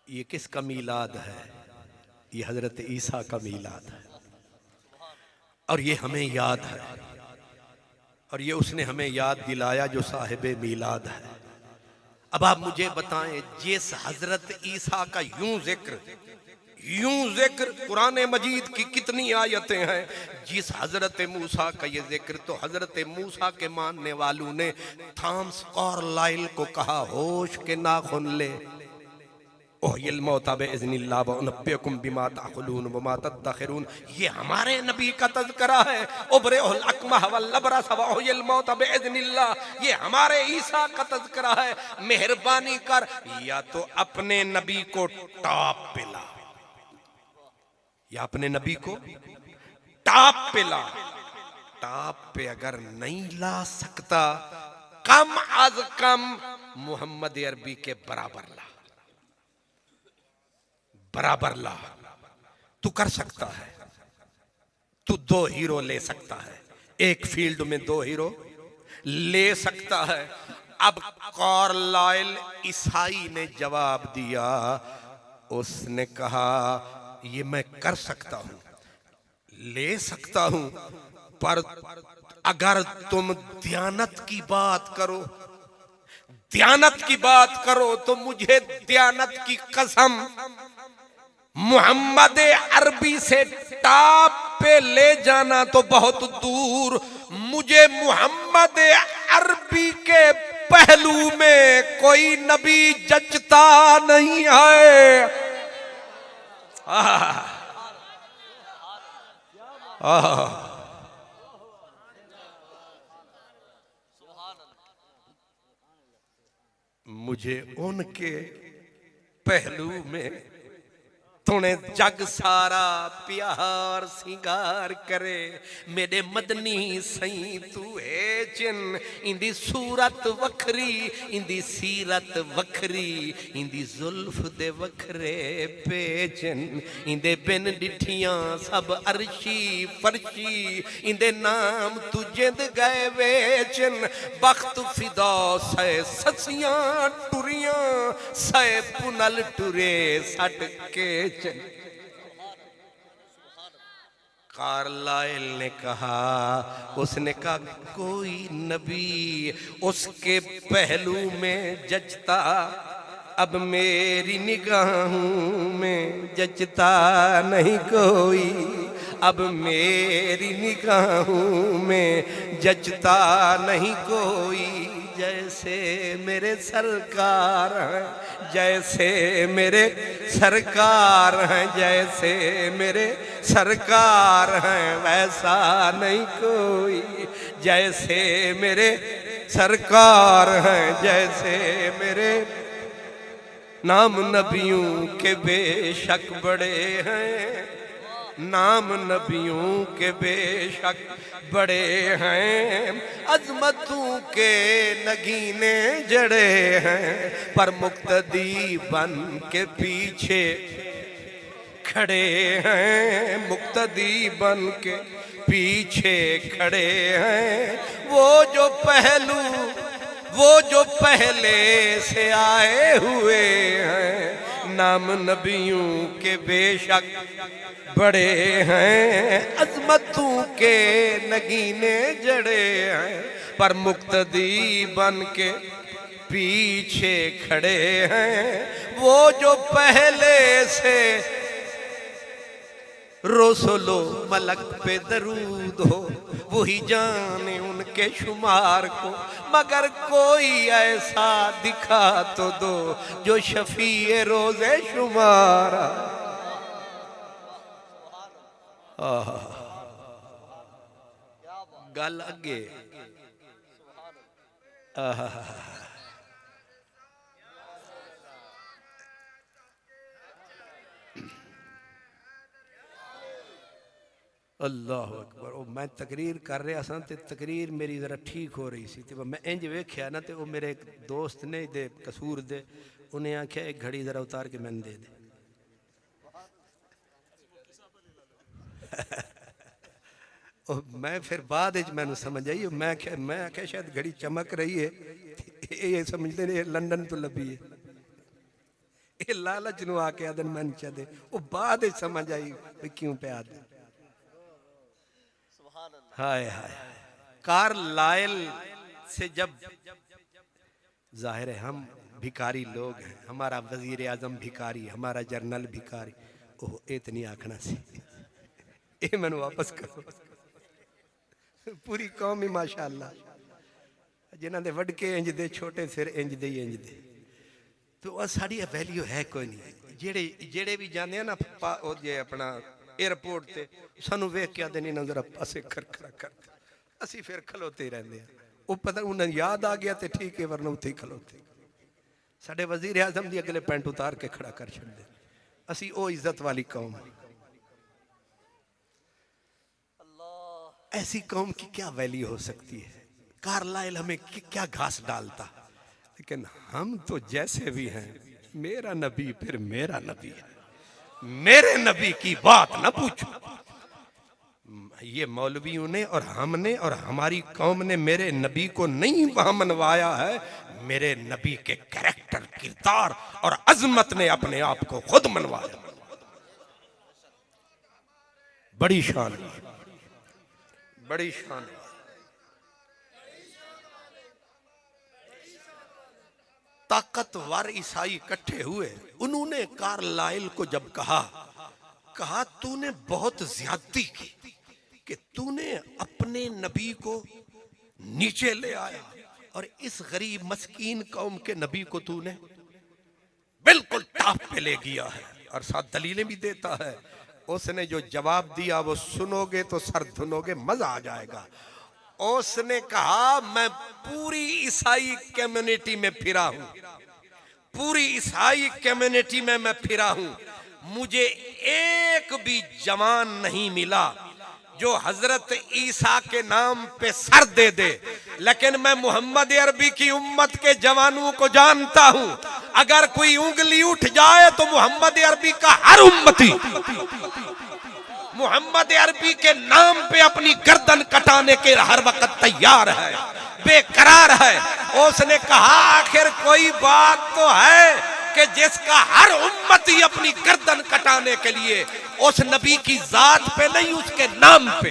ये किसका मीलाद है? ये हजरत ईसा का मीलाद है और ये हमें याद है और ये उसने हमें याद दिलाया जो साहिबे मीलाद है। अब आप मुझे बताएं, जिस हजरत ईसा का यूं जिक्र कुरान मजीद की कितनी आयतें हैं, जिस हजरत मूसा का ये जिक्र तो हजरत मूसा के मानने वालों ने थॉमस कार्लाइल को कहा होश के नाखून ले ओहिल मौता बिइज़्निल्लाह व उनब्बिउकुम बिमा ताकुलून व मा तदखिरून। ये हमारे नबी का तज़किरा है। उबरिउल अकमह वल अबरस व ओहिल मौता बिइज़्निल्लाह, ये हमारे ईसा का तज़किरा है। मेहरबानी कर या तो अपने नबी को टॉप पे ला, या अपने नबी को टॉप पे ला। टॉप पे अगर नहीं ला सकता, कम अज कम मोहम्मद अरबी के बराबर ला, बराबर ला। तू कर सकता है, तू 2 हीरो ले सकता है, एक फील्ड में 2 हीरो ले सकता है। अब कार्लाइल ईसाई ने जवाब दिया, उसने कहा ये मैं कर सकता हूं, ले सकता हूं, पर अगर तुम दयानत की बात करो, दयानत की बात करो तो मुझे दयानत की कसम मोहम्मद अरबी से टॉप पे ले जाना तो बहुत दूर, मुझे मोहम्मद अरबी के पहलू में कोई नबी जचता नहीं है। मुझे उनके पहलू में तूने जग सारा प्यार सिंगार करे, मेरे मदनी सही तू है जिन, इंदी सूरत वखरी, इंदी सीरत वखरी, इंदी जुल्फ दे वखरे पेचन, इंदे बिन डिठियां सब अरशी फरशी, इंदे नाम तू जिंद गए वेचन। बख्त फिदा सै ससियां टुरियां, सै पुनल टुरे सट के। कार्लाइल ने कहा, उसने कहा कोई नबी उसके पहलू में जचता, अब मेरी निगाहों में जचता नहीं कोई, अब मेरी निगाहों में जचता नहीं कोई। जैसे मेरे सरकार हैं, जैसे मेरे सरकार हैं, जैसे मेरे सरकार हैं, वैसा नहीं कोई। जैसे मेरे सरकार हैं, जैसे मेरे नाम नबियों के बेशक बड़े हैं, नाम नबियों के बेशक बड़े हैं, अजमतों के नगीने जड़े हैं, पर मुक्तदी बन के पीछे खड़े हैं, मुक्तदी बन के पीछे खड़े हैं। वो जो पहले से आए हुए हैं, नाम नबियों के बेशक बड़े हैं, अजमतों के नगीने जड़े हैं, पर मुक्तदी बन के पीछे खड़े हैं। वो जो पहले से रसूलो मलक पे दरूद हो, वही जाने उनके शुमार को, मगर कोई ऐसा दिखा तो दो जो शफीए रोजे शुमार। गल अगे अल्लाह अकबर। ओ मैं तकरीर कर रहा सा ते तकरीर मेरी जरा ठीक हो रही सी, ते मैं इंज वेख्या ना, ते वो मेरे एक दोस्त ने दे कसूर दे, उन्हें आख्या एक घड़ी जरा उतार के मैंने दे दे। मैं फिर बाद मैंने समझ आई, मैं आख्या शायद घड़ी चमक रही है, ये समझते ने लंदन तो लभी है, ये लालच नू आके आदन मन चदे। वो बाद समझ आई क्यों पे आदे। हाय हाय, कारलाइल से जब जाहिर है हम भिखारी लोग हैं, हमारा वजीर आजम भिखारी, हमारा जर्नल भिखारी, ओह इतनी आखना सी ये मैंने वापस करो। पूरी कौम ही माशाअल्लाह, जिन्हों ने वड के इंज दे, छोटे सिर इंज दे इंज दे, तो साड़ी वैल्यू है कोई नहीं। जेड़े भी जाते हैं ना अपना एयरपोर्ट से, सानू वेख के आते नहीं ना जरा पासे खरखरा करते, असी फिर खलोते ही रहते हैं। वो पता उन्हें याद आ गया तो ठीक है, वरना उत्थे ही खलोते। साडे वजीर आजम की अगले पैंट उतार के खड़ा कर छड़ते, असी वो इज्जत वाली कौम। ऐसी कौम की क्या वैल्यू हो सकती है? कारलाइल हमें क्या घास डालता, लेकिन हम तो जैसे भी हैं, मेरा नबी फिर मेरा नबी है, मेरे नबी की बात ना पूछो। ये मौलवियों ने और हमने और हमारी कौम ने मेरे नबी को नहीं वहां मनवाया है, मेरे नबी के कैरेक्टर, किरदार और अजमत ने अपने आप को खुद मनवाया। बड़ी शान, बड़ी शान। ताकतवर ईसाई इकट्ठे हुए, उन्होंने कारलाइल को जब कहा तूने बहुत ज्यादती की कि तूने अपने नबी को नीचे ले आया और इस गरीब मस्कीन कौम के नबी को तूने बिल्कुल टॉप पे ले गया है, और साथ दलीलें भी देता है। उसने जो जवाब दिया वो सुनोगे तो सर धुनोगे, मजा आ जाएगा। उसने कहा मैं पूरी ईसाई कम्युनिटी में फिरा हूं, पूरी ईसाई कम्युनिटी में मैं फिरा हूं, मुझे एक भी जवान नहीं मिला जो हजरत ईसा के नाम पे सर दे दे, लेकिन मैं मोहम्मद अरबी की उम्मत के जवानों को जानता हूं, अगर कोई उंगली उठ जाए तो मोहम्मद अरबी का हर उम्मती मोहम्मद अरबी के नाम पे अपनी गर्दन कटाने के हर वक्त तैयार है, बेकरार है। उसने कहा आखिर कोई बात तो है कि जिसका हर उम्मती अपनी गर्दन कटाने के लिए उस नबी की जात पे नहीं, उसके नाम पे।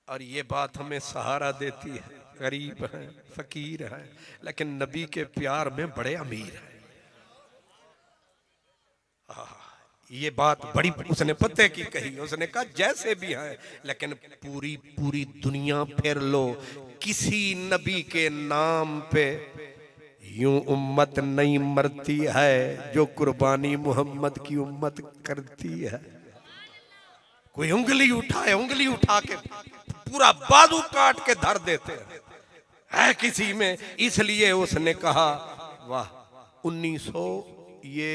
और ये बात हमें सहारा देती है, गरीब है, फकीर है, लेकिन नबी के प्यार में बड़े अमीर है। ये बात बड़ी उसने पते की कही। उसने कहा जैसे भी है, लेकिन पूरी दुनिया फिर लो, किसी नबी के नाम पे यूं उम्मत नहीं मरती है जो कुर्बानी मोहम्मद की उम्मत करती है। कोई उंगली उठाए, उंगली उठा के पूरा बाजू काट के धर देते है किसी में। इसलिए उसने कहा वाह, 1900 ये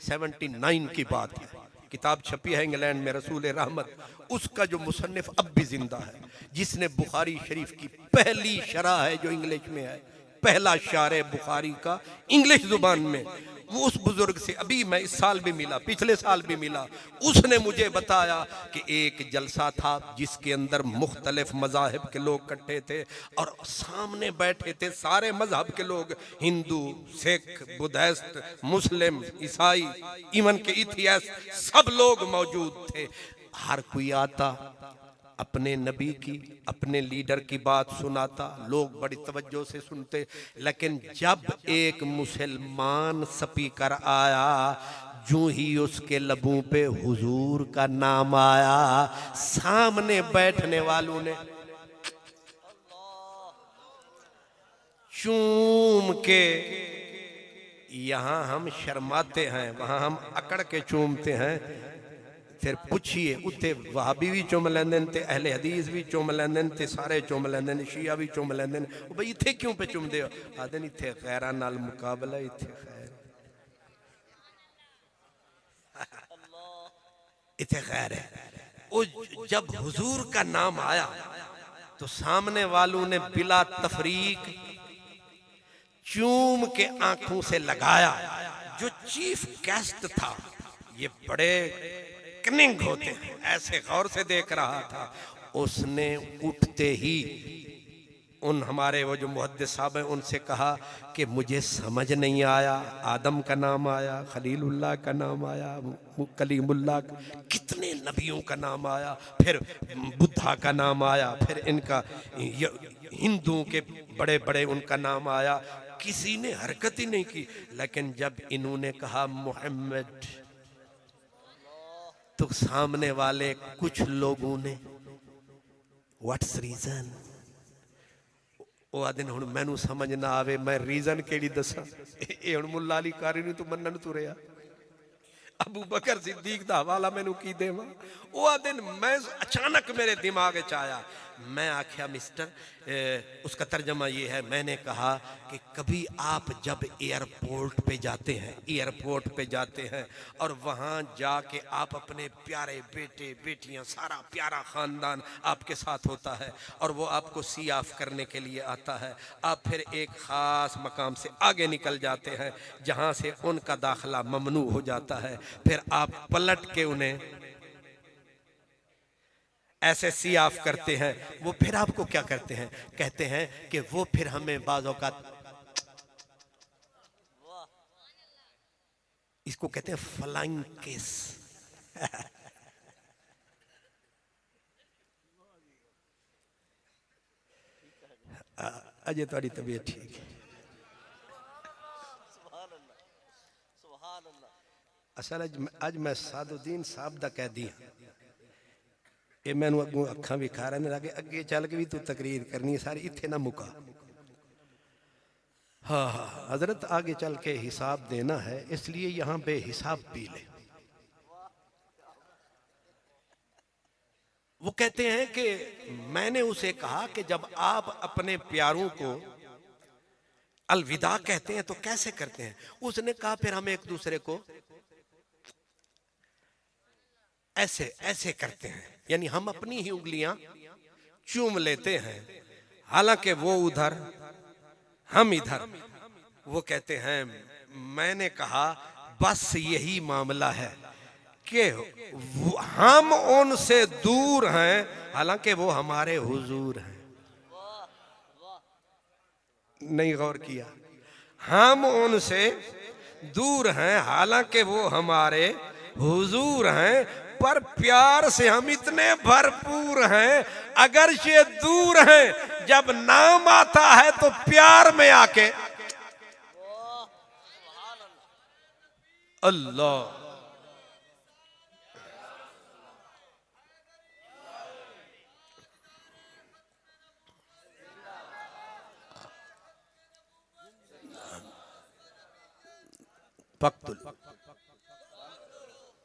79 की बात है, किताब छपी है इंग्लैंड में, रसूल रहमत, उसका जो मुसन्निफ अब भी जिंदा है, जिसने बुखारी शरीफ की पहली शरह है जो इंग्लिश में है, पहला शारे बुखारी का इंग्लिश जुबान में, वो उस बुजुर्ग से अभी मैं इस साल भी मिला, पिछले साल भी मिला। उसने मुझे बताया कि एक जलसा था जिसके अंदर मुख्तलिफ मज़ाहिब के लोग इकट्ठे थे और सामने बैठे थे सारे मजहब के लोग, हिंदू, सिख, बुद्धिस्ट, मुस्लिम, ईसाई, इवन के इथियस, सब लोग मौजूद थे। हर कोई आता, अपने नबी की, अपने लीडर की बात सुनाता, लोग बड़ी तवज्जो से सुनते। लेकिन जब एक मुसलमान स्पीकर आया, जो ही उसके लबों पे हुजूर का नाम आया, सामने बैठने वालों ने चूम के, यहां हम शर्माते हैं, वहां हम अकड़ के चूमते हैं। फिर पूछिए, उत्ते वहाबी भी चुम लेंदे ते अहले हदीस भी चुम लेंदे ते सारे चुम लेंदे, शिया भी चुम लेंदे। भाई इत्थे क्यों पे चुमदे हो? आदे इत्थे खैरां नाल मुकाबला, इत्थे खैर, इत्थे खैर है। वो जब हुजूर का नाम आया तो सामने वालों ने बिला तफरीक चूम के आंखों से लगाया। जो चीफ गेस्ट था, ये बड़े कनिंग होते हैं, ऐसे गौर से देख रहा था। उसने उठते ही उन हमारे वो जो मुहद्दिस साहब हैं उनसे कहा कि मुझे समझ नहीं आया, आदम का नाम आया, खलीलुल्लाह का नाम आया, कलीमुल्लाह, कितने नबियों का नाम आया, फिर बुद्धा का नाम आया, फिर इनका हिंदुओं के बड़े बड़े उनका नाम आया। किसी ने हरकत ही नहीं की। लेकिन जब इन्होंने कहा मोहम्मद, तो सामने वाले कुछ लोगों ने व्हाट्स रीजन, वो आदि हुण मैनू समझ ना आवे, मैं रीजन केड़ी दसा, ये हुण मुल्ला अली कारी नूं तू मनन तुरिया, अबू बकर सिद्दीक दा हवाला मैनू की देवां। वो आदि मैं अचानक मेरे दिमाग च आया, मैं आख्या मिस्टर, उसका तर्जमा ये है, मैंने कहा कि कभी आप जब एयरपोर्ट पे जाते हैं, एयरपोर्ट पे जाते हैं और वहाँ जाके आप अपने प्यारे बेटे बेटियाँ, सारा प्यारा ख़ानदान आपके साथ होता है और वो आपको सी ऑफ करने के लिए आता है, आप फिर एक ख़ास मकाम से आगे निकल जाते हैं जहाँ से उनका दाखिला ममनू हो जाता है, फिर आप पलट के उन्हें ऐसे सी ऑफ करते हैं। वो फिर आपको क्या करते हैं? कहते हैं कि वो फिर हमें बाज़ औक़ात, इसको कहते हैं फ्लाइंग किस। अजय थोड़ी तबीयत ठीक है? असल अज मैं सादुद्दीन साहब दा कह दिया, ये मैनू अगों अखा विखा रहे लगे, अगे चल के भी तू तकरीर करनी है सारी, इत्थे ना मुका। हाँ हाँ, हजरत आगे चल के हिसाब देना है, इसलिए यहाँ पे हिसाब पी ले। वो कहते हैं कि मैंने उसे कहा कि जब आप अपने प्यारों को अलविदा कहते हैं तो कैसे करते हैं? उसने कहा फिर हम एक दूसरे को ऐसे ऐसे करते हैं, यानी हम अपनी ही उंगलियां चूम लेते हैं, हालांकि वो उधर हम इधर। वो कहते हैं मैंने कहा बस यही मामला है कि हम उनसे दूर हैं, हालांकि वो हमारे हुजूर हैं। नहीं गौर किया? हम उनसे दूर हैं, हालांकि वो हमारे हुजूर हैं, पर प्यार से हम इतने भरपूर हैं, अगर ये दूर हैं, जब नाम आता है तो प्यार में आके अल्लाह। पक्तुल,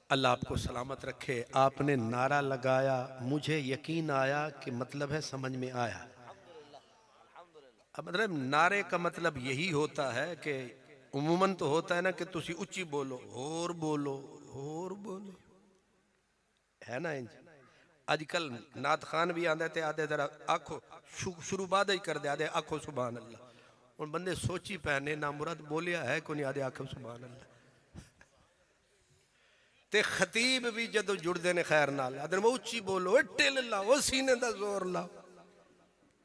अल्लाह आपको सलामत रखे। आपने नारा लगाया, मुझे यकीन आया कि मतलब है समझ में आया। अब मतलब नारे का मतलब यही होता है कि उमूमन तो होता है ना कि तुसी उच्ची बोलो और बोलो और बोलो, है ना इंज। अजकल नात खान भी आंदे ते आदे जरा आखो शुरू बाद ही कर दे, आदे आखो सुभान अल्लाह। और बंदे सोची पैने ना मुराद बोलिया है को नहीं, आदे आखो सुभान अल्लाह। ते खतीब भी जदों जुड़ते ने खैर नाल आदे उच्ची बोलो, टिल लाओ, सीने दा जोर लाओ।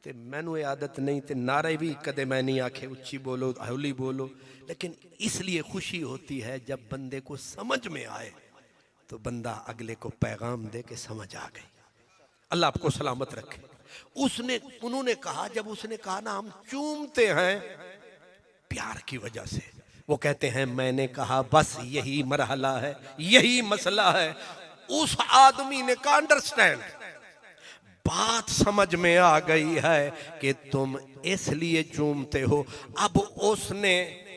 ते मैनू ये आदत नहीं, ते नारे भी कदे मैं नहीं आखे उच्ची बोलो हौली बोलो, लेकिन इसलिए खुशी होती है जब बंदे को समझ में आए तो बंदा अगले को पैगाम दे के समझ आ गई। अल्लाह आपको सलामत रखे। उन्होंने कहा, जब उसने कहा ना हम चूमते हैं प्यार की वजह से, वो कहते हैं मैंने कहा बस यही मरहला है, यही मसला है। उस आदमी ने कहा अंडरस्टैंड, बात समझ में आ गई है कि तुम इसलिए चूमते हो। अब उसने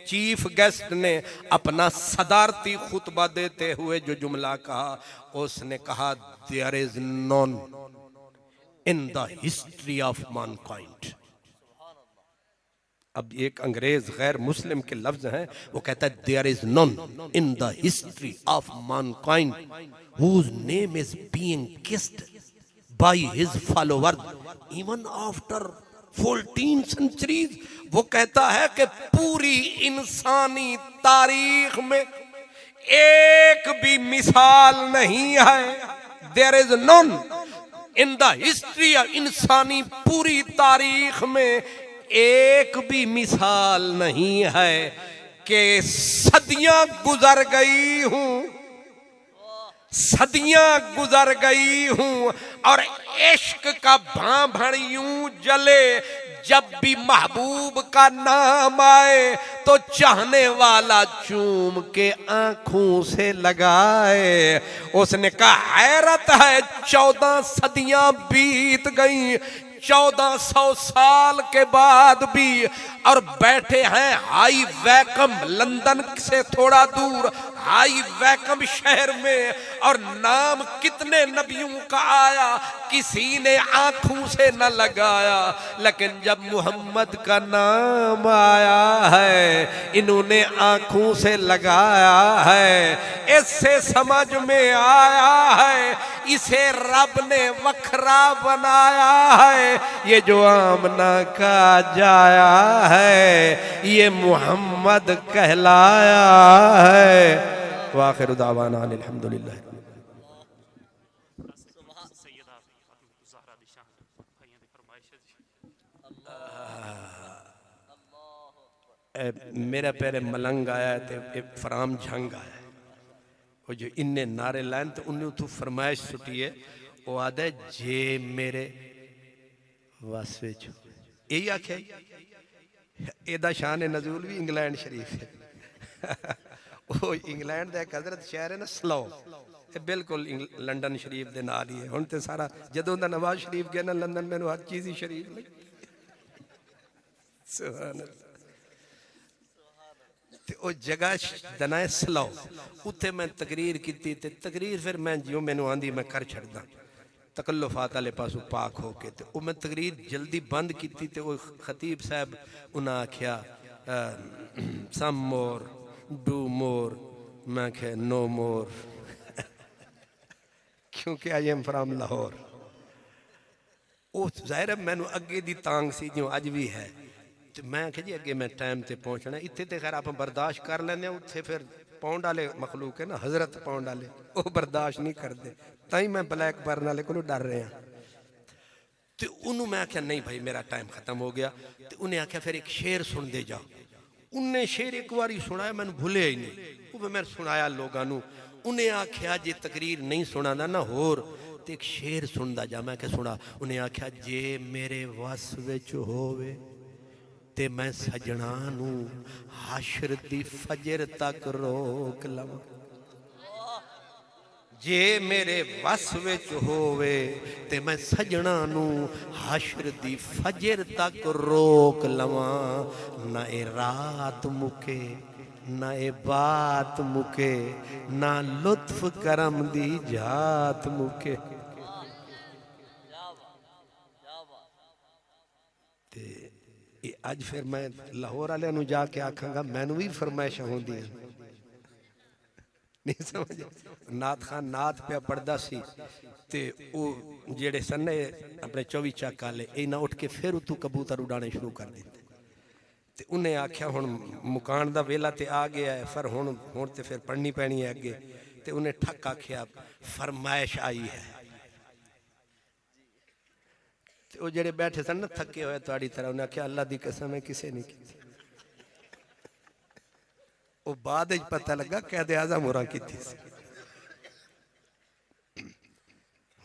चीफ गेस्ट ने अपना सदारती खुतबा देते हुए जो जुमला कहा, उसने कहा there is none in the history of mankind. अब एक अंग्रेज गैर मुस्लिम के लफ्ज हैं, वो कहता है there is none in the history of mankind whose name is being kissed by his followers even after 14 centuries। वो कहता है कि पूरी इंसानी तारीख में एक भी मिसाल नहीं है, there is none in the history of इंसानी पूरी तारीख में एक भी मिसाल नहीं है कि सदियां गुजर गई हूं, सदियां गुजर गई हूं और इश्क का भांभड़ यूं जले, जब भी महबूब का नाम आए तो चाहने वाला चूम के आंखों से लगाए। उसने कहा हैरत है 14 सदियां बीत गई, 1400 साल के बाद भी, और बैठे हैं हाई वैकम लंदन से थोड़ा दूर हाई वैकम शहर में, और नाम कितने नबियों का आया किसी ने आंखों से न लगाया, लेकिन जब मोहम्मद का नाम आया है इन्होंने आंखों से लगाया है। इससे समझ में आया है इसे रब ने वखरा बनाया है, ये जो आमना का जाया है ये मोहम्मद कहलाया है। वाखिर दावाना अल्हम्दुलिल्लाह। मेरा पैरे मलंग आया ते फराम झंग आया, वो जो इन्ने नारे लाइन तो उन्हें तू फरमाइश सुटी है, वो आदे जे मेरे वस विच, यही आख्या एदा शान नजूल भी इंग्लैंड शरीफ है। वो इंग्लैंड का एक हजरत शहर है ना स्लो, बिल्कुल लंदन शरीफ के नाल ही है। हुण ते सारा जदों दा नवाज शरीफ गया ना लंदन, मैनू हर चीज़ ही शरीफ लगी। सुभान अल्लाह। ते ओ जगह दा नाम है स्लो, उत्थे मैं तकरीर की, तकरीर फिर मैं जियो मैनू आंदी मैं कर छड़दा तकल्लुफात वाले पासों पाक हो के, तो मैं तकरीर जल्दी बंद की, तो वो खतीब साहब उन्हें आख्या सम मोर डू मोर, मैं आख्या नो मोर क्योंकि आई एम फ्राम लाहौर। वो जाहिर है मैनू अगे दी तांग सी जो अज भी है, तो मैं आख्या जी अगे मैं टाइम ते पहुंचना, इत्थे ते खैर आप बर्दाश्त कर लेने, उत्थे फिर पौंड वाले मखलूक है ना, हजरत पौंड वाले वो बर्दाश्त नहीं करते, ताई मैं ब्लैक बर्न वाले को डर रहा। तो उन्होंने मैं आख्या नहीं भाई मेरा टाइम खत्म हो गया, तो उन्हें आख्या फिर एक शेर सुन दे जाओ। उन्हें शेर एक बार सुनाया, मैंने भूलिया ही नहीं, वो मैं सुनाया लोगों। उन्हें आख्या जे तकरीर नहीं सुना ना होर तो एक शेर सुनदा जा, मैं क्या सुना। उन्हें आख्या जे मेरे वस विच होवे ते मैं सजना नू हाशर दी फजर तक रोक लवां, जे मेरे वस विच होवे ते मैं सजना नू हाशर दी फजर तक रोक लवां। ना ए रात मुके ना ए बात मुके, ना लुत्फ करम दी जात मुके। अज फिर मैं लाहौर वाले नूं जाके आखांगा मैनू भी फरमाइशां होंदियां नहीं समझ। नात खान नात पे पढ़दा सी ते वो जेड़े सन्ने अपने 24 चक वाले इन्ना उठ के फिर उतू कबूतर उड़ाने शुरू कर दिते ते उन्हें आख्या हुण मुकान दा वेला ते आ गया है पर हुण ते फिर पढ़नी पैनी है अगे ते उन्हें ठक आख्या फरमाइश आई है ते वो जेड़े बैठे सन ना थके हुए तुहाडी तरह उन्हें आख्या अल्लाह दी कसम है किसे नहीं की वो बाद विच पता लगा कैदे आज़म होरां कीती सी।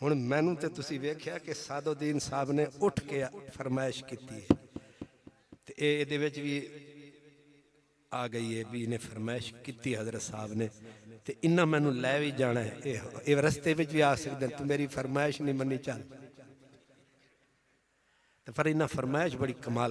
हुण मैनू ते तुसी वेख्या कि सादुद्दीन साहब ने उठ के फरमाइश की ते इहदे विच भी आ गई है भी इन्हें फरमाइश की हजरत साहब ने ते इन्ना मैनू लै भी जाना है ये रस्ते विच भी आ सकदे तू मेरी फरमाइश नहीं मनी चल पर इन्ना फरमाइश बड़ी कमाल